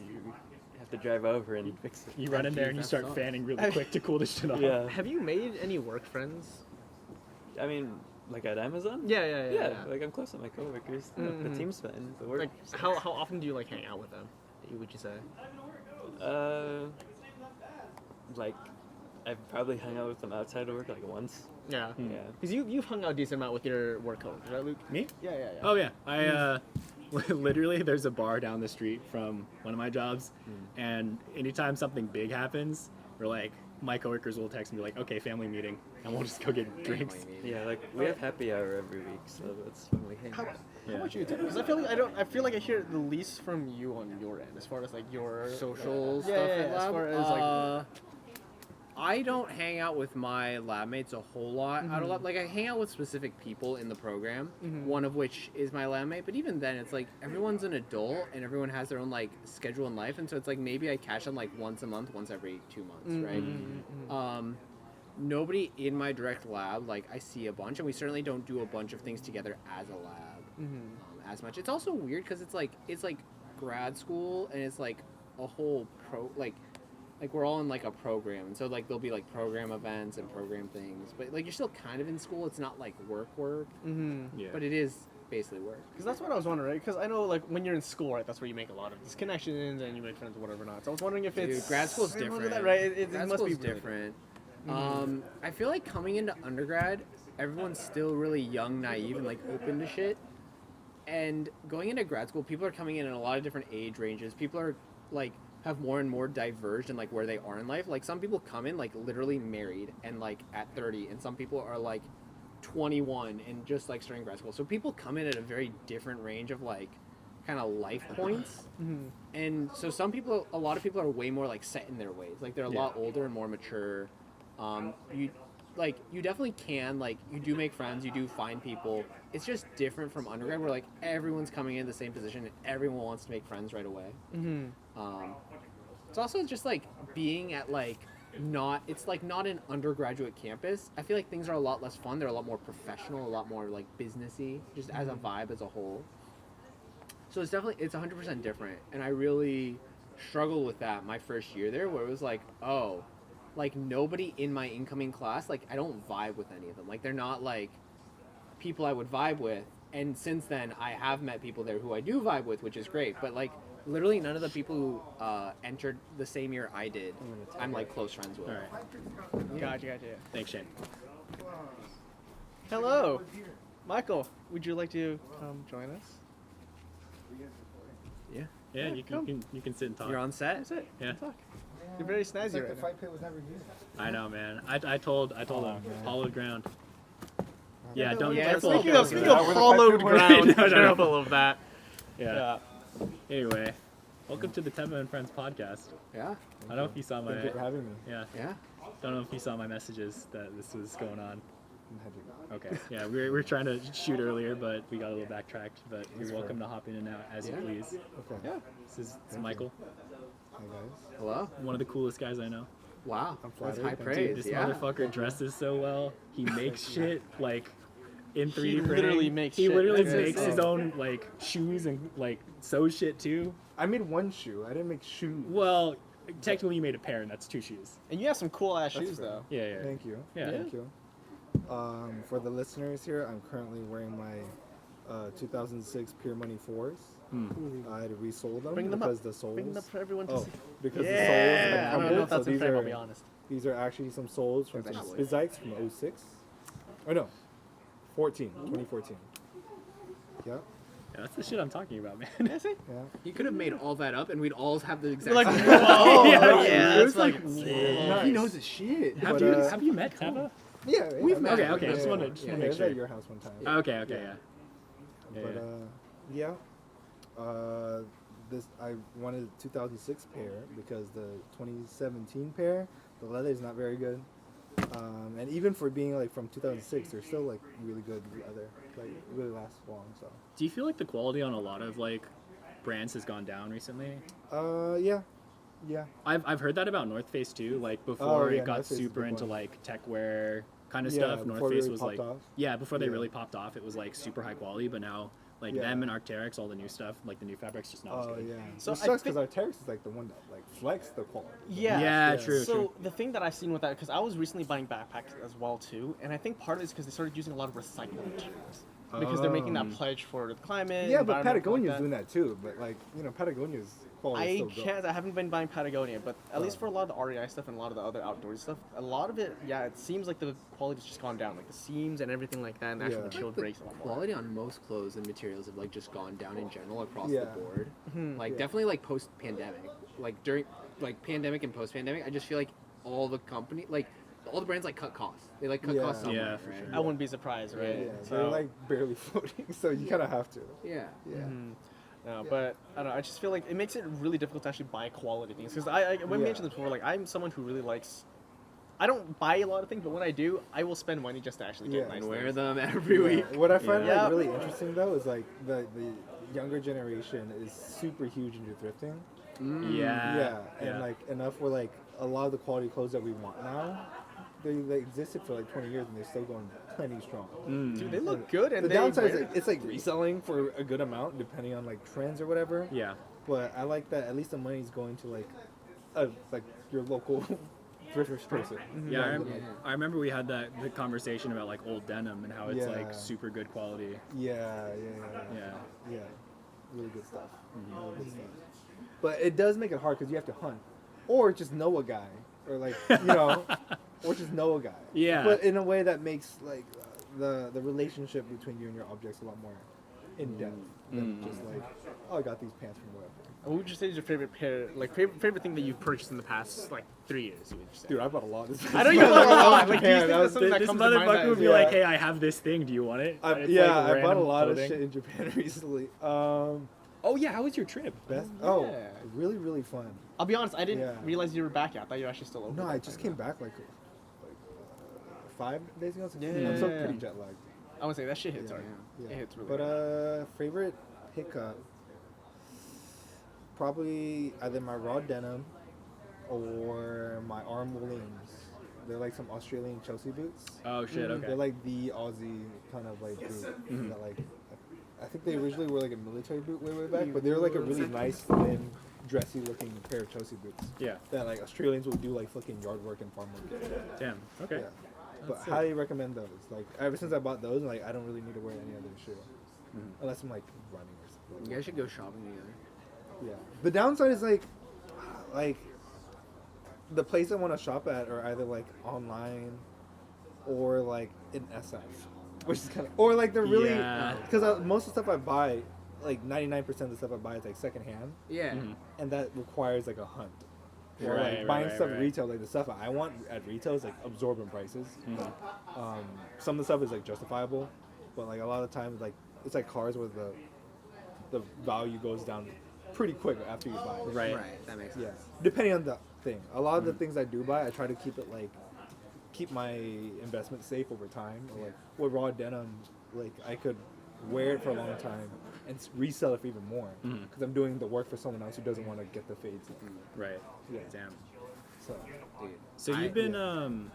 Speaker 6: you have to drive over and fix it.
Speaker 2: You run in there and you
Speaker 3: That
Speaker 2: start
Speaker 3: sucks.
Speaker 2: fanning really quick to cool the shit off.
Speaker 6: Yeah.
Speaker 1: Have you made any work friends?
Speaker 6: I mean, like at Amazon.
Speaker 1: Yeah.
Speaker 6: Yeah, like I'm close with my coworkers.
Speaker 1: Mhm.
Speaker 6: The team's fine. The work.
Speaker 1: Like
Speaker 6: sucks.
Speaker 1: how often do you like hang out with them? Would you say?
Speaker 6: Like I've probably hung out with them outside of work like once.
Speaker 1: Yeah.
Speaker 6: Yeah.
Speaker 1: Because you've hung out a decent amount with your work coworkers, right, Luke?
Speaker 2: Me?
Speaker 1: Yeah.
Speaker 2: Oh yeah, I literally there's a bar down the street from one of my jobs, and anytime something big happens, we're like, my coworkers will text me like, okay, family meeting, and we'll just go get drinks.
Speaker 6: Yeah, like we have happy hour every week, so that's when we hang
Speaker 1: How,
Speaker 6: out.
Speaker 1: how about you? Because I feel like I feel like I hear the least from you on your end, as far as like your
Speaker 3: Social
Speaker 1: yeah,
Speaker 3: stuff
Speaker 1: yeah,
Speaker 3: at
Speaker 1: as
Speaker 3: lab?
Speaker 1: far as like
Speaker 3: I don't hang out with my lab mates a whole lot out of lab. Like I hang out with specific people in the program, one of which is my lab mate. But even then, it's like everyone's an adult and everyone has their own like schedule in life, and so it's like maybe I catch them like once a month, once every 2 months, right? Nobody in my direct lab like I see a bunch, and we certainly don't do a bunch of things together as a lab as much. It's also weird because it's like grad school and it's like a whole like we're all in like a program, and so like there'll be like program events and program things, but like you're still kind of in school. It's not like work,
Speaker 2: Yeah.
Speaker 3: but it is basically work.
Speaker 1: Because that's what I was wondering, right? Because I know, like, when you're in school, right, that's where you make a lot of these connections and you make friends, whatever not. So I was wondering if
Speaker 3: Dude,
Speaker 1: it's
Speaker 3: grad school's
Speaker 1: similar to
Speaker 3: different.
Speaker 1: that, right? It
Speaker 3: Grad
Speaker 1: must be
Speaker 3: school's
Speaker 1: really
Speaker 3: different. I feel like coming into undergrad, everyone's still really young, naive, and like open to shit. And going into grad school, people are coming in a lot of different age ranges. People are like have more and more diverged in like where they are in life. Like some people come in like literally married and like at 30, and some people are like 21 and just like starting grad school. So people come in at a very different range of like kind of life points. And so a lot of people are way more like set in their ways. Like they're a lot older and more mature. You definitely can, like, you do make friends, you do find people. It's just different from undergrad where like everyone's coming in the same position and everyone wants to make friends right away. It's also just like being at like not an undergraduate campus. I feel like things are a lot less fun. They're a lot more professional, a lot more like businessy, just as a vibe as a whole. So it's 100% different, and I really struggled with that my first year there, where it was like, oh, like nobody in my incoming class, like I don't vibe with any of them. Like they're not like people I would vibe with. And since then, I have met people there who I do vibe with, which is great. But like literally none of the people who entered the same year I did, I'm like close friends with.
Speaker 2: All right.
Speaker 1: Gotcha.
Speaker 2: Thanks, Shane.
Speaker 1: Hello, Michael. Would you like to come join us?
Speaker 3: Yeah.
Speaker 2: Yeah, you can sit and talk.
Speaker 3: You're on set?
Speaker 1: That's it.
Speaker 2: Yeah.
Speaker 1: Talk. You're very snazzy
Speaker 7: It's like
Speaker 1: right
Speaker 7: the
Speaker 1: now.
Speaker 7: fight pit was never here.
Speaker 2: I know, man. I told him
Speaker 7: man.
Speaker 2: hollowed ground. Yeah, don't
Speaker 1: Yeah,
Speaker 2: careful.
Speaker 1: speaking of
Speaker 7: Is that where the
Speaker 1: hollowed
Speaker 7: fight pit was?
Speaker 1: ground,
Speaker 2: No, no, no.
Speaker 1: careful of that.
Speaker 2: Yeah. Anyway, welcome to the Teva and Friends podcast.
Speaker 3: Yeah.
Speaker 2: I don't know if you saw my
Speaker 7: Thank you for having me.
Speaker 2: yeah.
Speaker 3: Yeah.
Speaker 2: Don't know if you saw my messages that this was going on. Okay. Yeah, we were trying to shoot earlier, but we got a little backtracked. But you're welcome to hop in and out as you
Speaker 3: Yeah.
Speaker 2: please.
Speaker 7: Okay.
Speaker 3: Yeah.
Speaker 2: This is Michael,
Speaker 7: Hi guys.
Speaker 3: Hello.
Speaker 2: one of the coolest guys I know.
Speaker 3: Wow.
Speaker 7: I'm
Speaker 3: That's
Speaker 7: flattered.
Speaker 3: high
Speaker 7: Thank you.
Speaker 3: praise.
Speaker 2: This
Speaker 3: yeah.
Speaker 2: motherfucker dresses so well. He makes shit like in 3D
Speaker 1: He
Speaker 2: printing.
Speaker 1: literally makes
Speaker 2: He
Speaker 1: shit.
Speaker 2: literally
Speaker 1: That's
Speaker 2: makes his
Speaker 1: insane.
Speaker 2: own like shoes and like sews shit too.
Speaker 7: I made one shoe. I didn't make shoes.
Speaker 2: Well, technically you made a pair and that's 2 shoes.
Speaker 1: And you have some cool ass
Speaker 7: That's
Speaker 1: shoes
Speaker 7: fair.
Speaker 1: though.
Speaker 2: Yeah, yeah.
Speaker 7: Thank you.
Speaker 2: Yeah.
Speaker 7: Thank you. For the listeners here, I'm currently wearing my 2006 Pure Money 4s. I had resold them
Speaker 1: Bring them up.
Speaker 7: because the soles.
Speaker 1: Bring them up for everyone to
Speaker 7: Oh,
Speaker 1: see.
Speaker 7: because
Speaker 1: Yeah.
Speaker 7: the soles
Speaker 1: I
Speaker 7: have
Speaker 1: don't know
Speaker 7: crumbled.
Speaker 1: if that's
Speaker 7: So
Speaker 1: in
Speaker 7: these
Speaker 1: frame, I'll
Speaker 7: are
Speaker 1: be honest.
Speaker 7: these are actually some soles from some
Speaker 3: Eventually.
Speaker 7: Spizikes from 06. Oh no, 2014. Yeah,
Speaker 2: Yeah, that's the shit I'm talking about, man.
Speaker 1: Yeah, see?
Speaker 7: yeah.
Speaker 3: He could have made all that up, and we'd all have the exact
Speaker 1: Like,
Speaker 3: same.
Speaker 1: oh,
Speaker 2: Yeah,
Speaker 1: yeah,
Speaker 3: It
Speaker 1: that's
Speaker 3: was like,
Speaker 1: fucking
Speaker 3: whoa,
Speaker 1: sick.
Speaker 3: he knows his shit.
Speaker 2: Have
Speaker 7: But,
Speaker 2: you
Speaker 7: uh,
Speaker 2: have you met Teva?
Speaker 7: Yeah,
Speaker 3: We've
Speaker 7: I
Speaker 3: met.
Speaker 7: met
Speaker 2: Okay,
Speaker 7: her.
Speaker 2: just wanna-
Speaker 7: yeah,
Speaker 2: make
Speaker 7: I was
Speaker 2: sure.
Speaker 7: at your house one time.
Speaker 2: Okay, yeah. Yeah,
Speaker 7: But
Speaker 2: yeah.
Speaker 7: this I wanted a 2006 pair because the 2017 pair, the leather is not very good. And even for being like from 2006, they're still like really good leather. Like it really lasts long. So
Speaker 2: Do you feel like the quality on a lot of like brands has gone down recently?
Speaker 7: yeah.
Speaker 2: I've heard that about North Face too. Like before
Speaker 7: yeah,
Speaker 2: it got
Speaker 7: North Face is a
Speaker 2: super
Speaker 7: big
Speaker 2: into
Speaker 7: one.
Speaker 2: like tech wear kind of
Speaker 7: Yeah,
Speaker 2: stuff. North
Speaker 7: before it
Speaker 2: Face
Speaker 7: really
Speaker 2: was
Speaker 7: popped
Speaker 2: like
Speaker 7: off.
Speaker 2: before they
Speaker 7: Yeah.
Speaker 2: really popped off, it was like super high quality. But now like
Speaker 7: Yeah.
Speaker 2: them and Arc'teryx, all the new stuff, like the new fabrics, just not as
Speaker 7: Oh
Speaker 2: good.
Speaker 7: yeah.
Speaker 1: So
Speaker 7: Which
Speaker 1: I
Speaker 7: sucks
Speaker 1: think-
Speaker 7: because Arc'teryx is like the one that like flex the quality.
Speaker 1: Yeah.
Speaker 2: Yeah, true.
Speaker 1: So the thing that I've seen with that, because I was recently buying backpacks as well too, and I think part of it is because they started using a lot of recycled materials. Because they're making that pledge for the climate.
Speaker 7: Yeah, but
Speaker 1: environment,
Speaker 7: Patagonia's
Speaker 1: like
Speaker 7: doing that too. But like Patagonia's quality is
Speaker 1: I
Speaker 7: still good.
Speaker 1: can't. I haven't been buying Patagonia, but at least for a lot of the REI stuff and a lot of the other outdoor stuff, a lot of it, yeah, it seems like the quality's just gone down, like the seams and everything like that, and actually
Speaker 7: Yeah.
Speaker 1: the material
Speaker 3: The
Speaker 1: breaks a lot more.
Speaker 3: quality on most clothes and materials have like just gone down in general across
Speaker 7: Yeah.
Speaker 3: the board. Like
Speaker 7: Yeah.
Speaker 3: definitely like post pandemic, like during like pandemic and post pandemic, I just feel like all the company like all the brands like cut costs. They like cut
Speaker 7: Yeah.
Speaker 3: costs somewhere,
Speaker 2: Yeah, for
Speaker 3: right?
Speaker 2: sure.
Speaker 1: I wouldn't be surprised, right?
Speaker 7: Yeah,
Speaker 1: So-
Speaker 7: they're like barely floating, so you kind of have to.
Speaker 3: Yeah.
Speaker 7: Yeah.
Speaker 1: No, but I don't know. I just feel like it makes it really difficult to actually buy quality things because I when we
Speaker 7: Yeah.
Speaker 1: mentioned this before, like I'm someone who really likes. I don't buy a lot of things, but when I do, I will spend money just to actually get
Speaker 7: Yeah.
Speaker 1: nice
Speaker 3: And wear
Speaker 1: things.
Speaker 3: them every
Speaker 7: Yeah.
Speaker 3: week.
Speaker 7: What I find
Speaker 1: Yeah.
Speaker 7: like really interesting though is like the younger generation is super huge into thrifting.
Speaker 2: Yeah.
Speaker 7: And like enough where like a lot of the quality clothes that we want now, they existed for like 20 years and they're still going plenty strong.
Speaker 1: Dude, they look good, and
Speaker 7: The
Speaker 1: they
Speaker 7: downside is
Speaker 1: wear-
Speaker 7: like, it's like reselling for a good amount depending on like trends or whatever.
Speaker 2: Yeah.
Speaker 7: But I like that at least the money's going to like your local thrift person.
Speaker 2: Yeah,
Speaker 7: Rather than, like,
Speaker 2: I remember we had the conversation about like old denim and how it's
Speaker 7: Yeah.
Speaker 2: like super good quality.
Speaker 7: yeah.
Speaker 2: Yeah.
Speaker 7: Really good stuff. Really good stuff. But it does make it hard because you have to hunt, or just know a guy, or like or just know a guy.
Speaker 2: Yeah.
Speaker 7: But in a way that makes like the relationship between you and your objects a lot more in depth than just like, oh, I got these pants from wherever.
Speaker 1: What would you say is your favorite pair, like favorite thing that you've purchased in the past like 3 years? Would you say?
Speaker 7: Dude, I bought a lot.
Speaker 1: I know you bought a lot. Like, do you
Speaker 7: Japan,
Speaker 1: think
Speaker 7: that
Speaker 1: that's
Speaker 7: was-
Speaker 1: something that
Speaker 2: This
Speaker 1: comes to mind
Speaker 2: motherfucker
Speaker 1: that
Speaker 2: would be
Speaker 1: is-
Speaker 2: like, "Hey, I have this thing. Do you want it?" And it's,
Speaker 7: yeah,
Speaker 2: like,
Speaker 7: I bought a
Speaker 2: random
Speaker 7: lot
Speaker 2: clothing.
Speaker 7: of shit in Japan recently.
Speaker 2: Oh yeah, how was your trip?
Speaker 7: Best.
Speaker 1: Yeah.
Speaker 7: Oh, really, really fun.
Speaker 1: I'll be honest, I didn't
Speaker 7: Yeah.
Speaker 1: realize you were back yet. I thought you were actually still over.
Speaker 7: No,
Speaker 1: there.
Speaker 7: I just came back like 5 days ago.
Speaker 1: Yeah,
Speaker 7: I'm still
Speaker 1: yeah,
Speaker 7: pretty
Speaker 1: yeah.
Speaker 7: jet lagged.
Speaker 1: I would say that shit hits hard.
Speaker 7: Yeah.
Speaker 1: It hits really
Speaker 7: But
Speaker 1: hard.
Speaker 7: favorite pickup, probably either my raw denim or my arm Williams. They're like some Australian Chelsea boots.
Speaker 2: Oh shit. Okay.
Speaker 7: They're like the Aussie kind of like boot that like I think they originally were like a military boot way back, but they were like a really nice, thin, dressy looking pair of Chelsea boots
Speaker 2: Yeah.
Speaker 7: that like Australians will do like fucking yard work and farm work.
Speaker 2: Damn. Okay.
Speaker 7: Yeah. But
Speaker 2: That's sick.
Speaker 7: highly recommend those. Like ever since I bought those, like I don't really need to wear any other shoe, unless I'm like running or something.
Speaker 3: You guys should go shopping together.
Speaker 7: Yeah. The downside is like the place I want to shop at are either like online or like in SF, which is kind of, or like they're really,
Speaker 2: Yeah.
Speaker 7: because most of the stuff I buy, like 99% of the stuff I buy is like secondhand,
Speaker 3: Yeah.
Speaker 7: and that requires like a hunt. Or
Speaker 2: Right,
Speaker 7: like buying
Speaker 2: right,
Speaker 7: stuff
Speaker 2: right.
Speaker 7: at retail, like the stuff I want at retail is like absorbent prices. Some of the stuff is like justifiable, but like a lot of times like it's like cars where the value goes down pretty quick after you buy it.
Speaker 2: Right.
Speaker 3: Right. That makes sense.
Speaker 7: Yeah, depending on the thing. A lot of the things I do buy, I try to keep it like keep my investment safe over time. Or like with raw denim, like I could wear it for a long time and resell it for even more because I'm doing the work for someone else who doesn't want to get the fades.
Speaker 2: Right.
Speaker 7: Yeah.
Speaker 2: Damn.
Speaker 7: So
Speaker 3: Dude.
Speaker 2: So
Speaker 3: I-
Speaker 2: you've been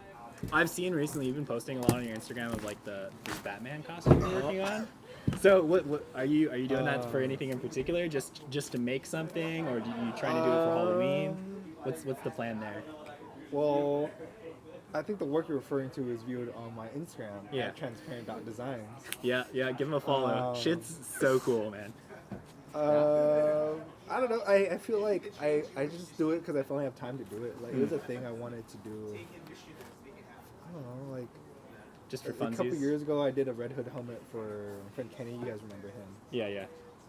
Speaker 2: I've seen recently you've been posting a lot on your Instagram of like these Batman costumes you're working on. So what are you doing that for anything in particular? Just to make something, or are you trying to do it for Halloween? What's the plan there?
Speaker 7: well, I think the work you're referring to is viewed on my Instagram
Speaker 2: Yeah.
Speaker 7: at transparent.designs.
Speaker 2: Yeah, give him a follow. Shit's so cool, man.
Speaker 7: I don't know. I feel like I just do it because I finally have time to do it. Like it was a thing I wanted to do. I don't know. Like
Speaker 2: Just for
Speaker 7: a couple
Speaker 2: funsies.
Speaker 7: years ago, I did a Red Hood helmet for my friend Kenny. You guys remember him?
Speaker 2: Yeah.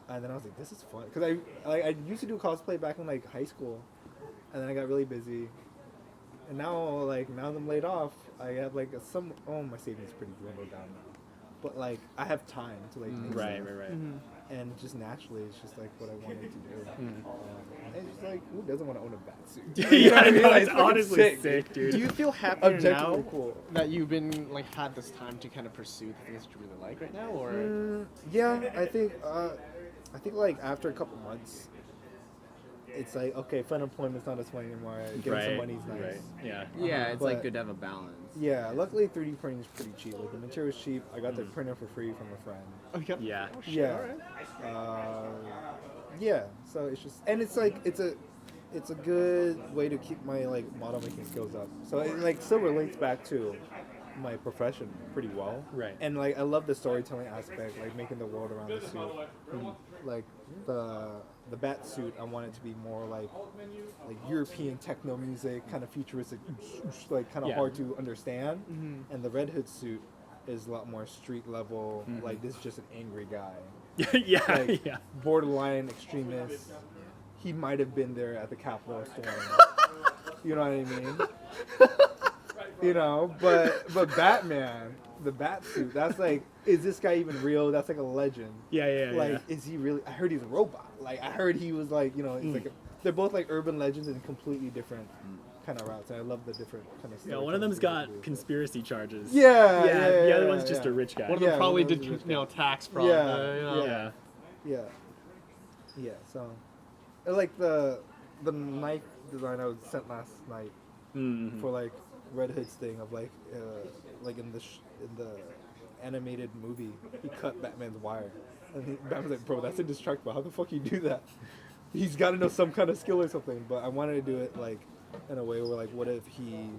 Speaker 7: And then I was like, this is fun because I used to do cosplay back in like high school, and then I got really busy. And now now that I'm laid off, I have like my savings pretty dwindled down now. But like I have time to like make
Speaker 2: Right.
Speaker 7: stuff. And just naturally, it's just like what I wanted to do. And it's just like, who doesn't want to own a bat suit? You know what I mean?
Speaker 2: no,
Speaker 7: Like,
Speaker 2: it's
Speaker 7: fucking
Speaker 2: honestly sick, dude.
Speaker 1: Do you feel happier
Speaker 7: Objectively
Speaker 1: now
Speaker 7: cool.
Speaker 1: that you've been like had this time to kind of pursue the things that you really like right now, or
Speaker 7: Yeah, I think like after a couple months, it's like okay, fun employment's not as fun anymore. Getting some money's nice.
Speaker 2: Right. Yeah.
Speaker 3: Yeah, it's like
Speaker 7: But-
Speaker 3: good to have a balance.
Speaker 7: Yeah, luckily 3D printing is pretty cheap. Like the material's cheap. I got the printer for free from a friend.
Speaker 1: oh, yeah,
Speaker 2: Yeah.
Speaker 1: oh, shit,
Speaker 7: Yeah.
Speaker 1: all right.
Speaker 7: Yeah. So it's just, and it's like it's a good way to keep my like model making skills up. So it like still relates back to my profession pretty well.
Speaker 2: Right.
Speaker 7: And like I love the storytelling aspect, like making the world around the suit. Like the bat suit, I want it to be more like European techno music, kind of futuristic, like kind of
Speaker 2: Yeah.
Speaker 7: hard to understand. And the Red Hood suit is a lot more street level. Like this is just an angry guy,
Speaker 2: yeah.
Speaker 7: like
Speaker 2: Yeah.
Speaker 7: borderline extremist. He might have been there at the Capitol storm. You know what I mean? You know, but Batman, the bat suit, that's like, is this guy even real? That's like a legend.
Speaker 2: Yeah.
Speaker 7: Like, is he really? I heard he's a robot. Like, I heard he was like, it's like they're both like urban legends in completely different kind of routes. And I love the different kind of.
Speaker 2: Yeah, one of them's got conspirity charges.
Speaker 7: Yeah,
Speaker 2: The other one's just a rich guy.
Speaker 1: One of them
Speaker 7: Yeah,
Speaker 1: probably
Speaker 7: one of
Speaker 1: did
Speaker 7: them's a rich guy.
Speaker 1: tax fraud.
Speaker 7: Yeah,
Speaker 1: you know.
Speaker 2: Yeah.
Speaker 7: Yeah. So, I like the knife design I was sent last night for like Red Hood's thing of like in the animated movie he cut Batman's wire, and Batman's like, bro, that's indestructible. How the fuck you do that? He's got to know some kind of skill or something. But I wanted to do it like in a way where like, what if he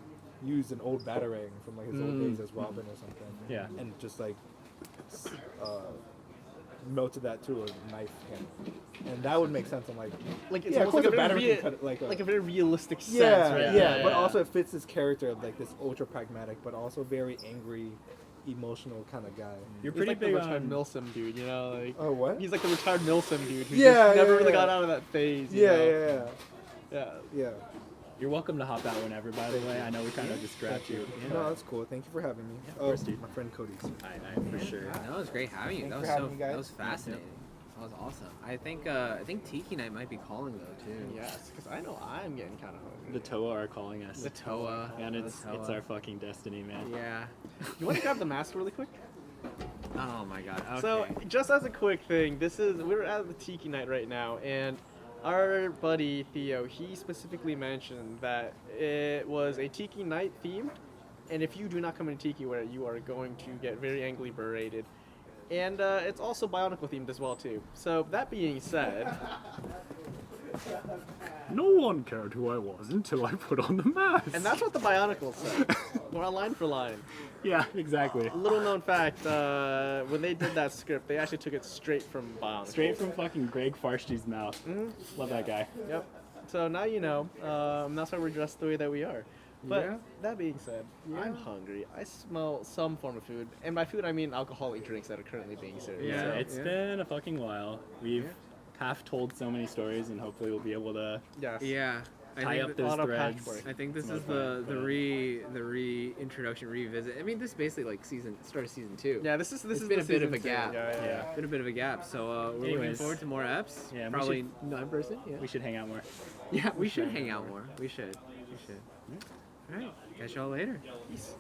Speaker 7: used an old batarang from like his old days as Robin or something?
Speaker 2: Yeah.
Speaker 7: And just like melted that to a knife handle. And that would make sense. I'm like,
Speaker 1: Like it's
Speaker 7: yeah,
Speaker 1: almost
Speaker 7: of course
Speaker 1: like a
Speaker 7: a battery
Speaker 1: very
Speaker 7: can cut it like
Speaker 1: a very realistic sense,
Speaker 7: yeah,
Speaker 1: right?
Speaker 7: yeah, but also it fits his character of like this ultra pragmatic, but also very angry, emotional kind of guy.
Speaker 2: You're
Speaker 1: He's
Speaker 2: pretty
Speaker 1: like
Speaker 2: big
Speaker 1: the retired
Speaker 2: on.
Speaker 1: Milsim dude, you know, like
Speaker 7: Oh, what?
Speaker 1: he's like the retired Milsim dude who
Speaker 7: Yeah,
Speaker 1: just never
Speaker 7: yeah,
Speaker 1: really
Speaker 7: yeah.
Speaker 1: got out of that phase. you
Speaker 7: Yeah,
Speaker 1: know?
Speaker 7: yeah,
Speaker 1: yeah.
Speaker 7: yeah.
Speaker 2: You're welcome to hop out whenever. By the way, I know we kind of just grabbed you.
Speaker 7: No, that's cool. Thank you for having me.
Speaker 2: of course, dude.
Speaker 7: My friend Cody's.
Speaker 2: I for sure.
Speaker 3: That was great having you.
Speaker 7: Thanks
Speaker 3: That
Speaker 7: for
Speaker 3: was
Speaker 7: having me, guys.
Speaker 3: that was fascinating. That was awesome. I think Tiki Night might be calling though too.
Speaker 1: Yes, because I know I'm getting kind of hungry.
Speaker 2: The Toa are calling us.
Speaker 3: The Toa.
Speaker 2: And it's
Speaker 3: Toa.
Speaker 2: our fucking destiny, man.
Speaker 3: Yeah.
Speaker 1: You want to grab the mask really quick?
Speaker 3: Oh my god. Okay.
Speaker 1: So, just as a quick thing, we're at the Tiki Night right now, and our buddy Theo, he specifically mentioned that it was a Tiki Night theme, and if you do not come in Tiki wear, you are going to get very angrily berated. And it's also Bionicle themed as well too. So that being said,
Speaker 2: No one cared who I was until I put on the mask.
Speaker 1: and that's what the Bionicles said. We're on line for line.
Speaker 2: Yeah, exactly.
Speaker 1: Little known fact, when they did that script, they actually took it straight from Bionicle.
Speaker 2: Straight from fucking Greg Farshti's mouth. Love that guy.
Speaker 1: Yep. So now you know. That's why we're dressed the way that we are. But
Speaker 3: Yeah.
Speaker 1: that being said, I'm hungry. I smell some form of food, and by food I mean alcoholic drinks that are currently being served.
Speaker 3: Yeah.
Speaker 1: So,
Speaker 2: It's been a fucking while. We've half told so many stories, and hopefully we'll be able to
Speaker 1: yes.
Speaker 3: Yeah. I
Speaker 2: tie
Speaker 3: think
Speaker 2: up
Speaker 3: that-
Speaker 2: those
Speaker 1: on a
Speaker 2: threads.
Speaker 1: patchwork.
Speaker 3: I think this
Speaker 2: Some
Speaker 3: is
Speaker 2: other
Speaker 3: the
Speaker 2: point,
Speaker 3: reintroduction revisit. I mean, this is basically like start of season 2.
Speaker 1: Yeah, this is
Speaker 3: It's
Speaker 1: the
Speaker 3: been a bit of
Speaker 1: season
Speaker 3: a
Speaker 1: two.
Speaker 3: gap.
Speaker 2: Yeah.
Speaker 3: Been a bit of a gap. So we're looking
Speaker 2: Anyways.
Speaker 3: forward to more eps.
Speaker 2: Yeah, we
Speaker 3: Probably not in person. Yeah.
Speaker 2: We should hang out more.
Speaker 3: Yeah, we should hang out more. We should. All right. Catch y'all later. Peace.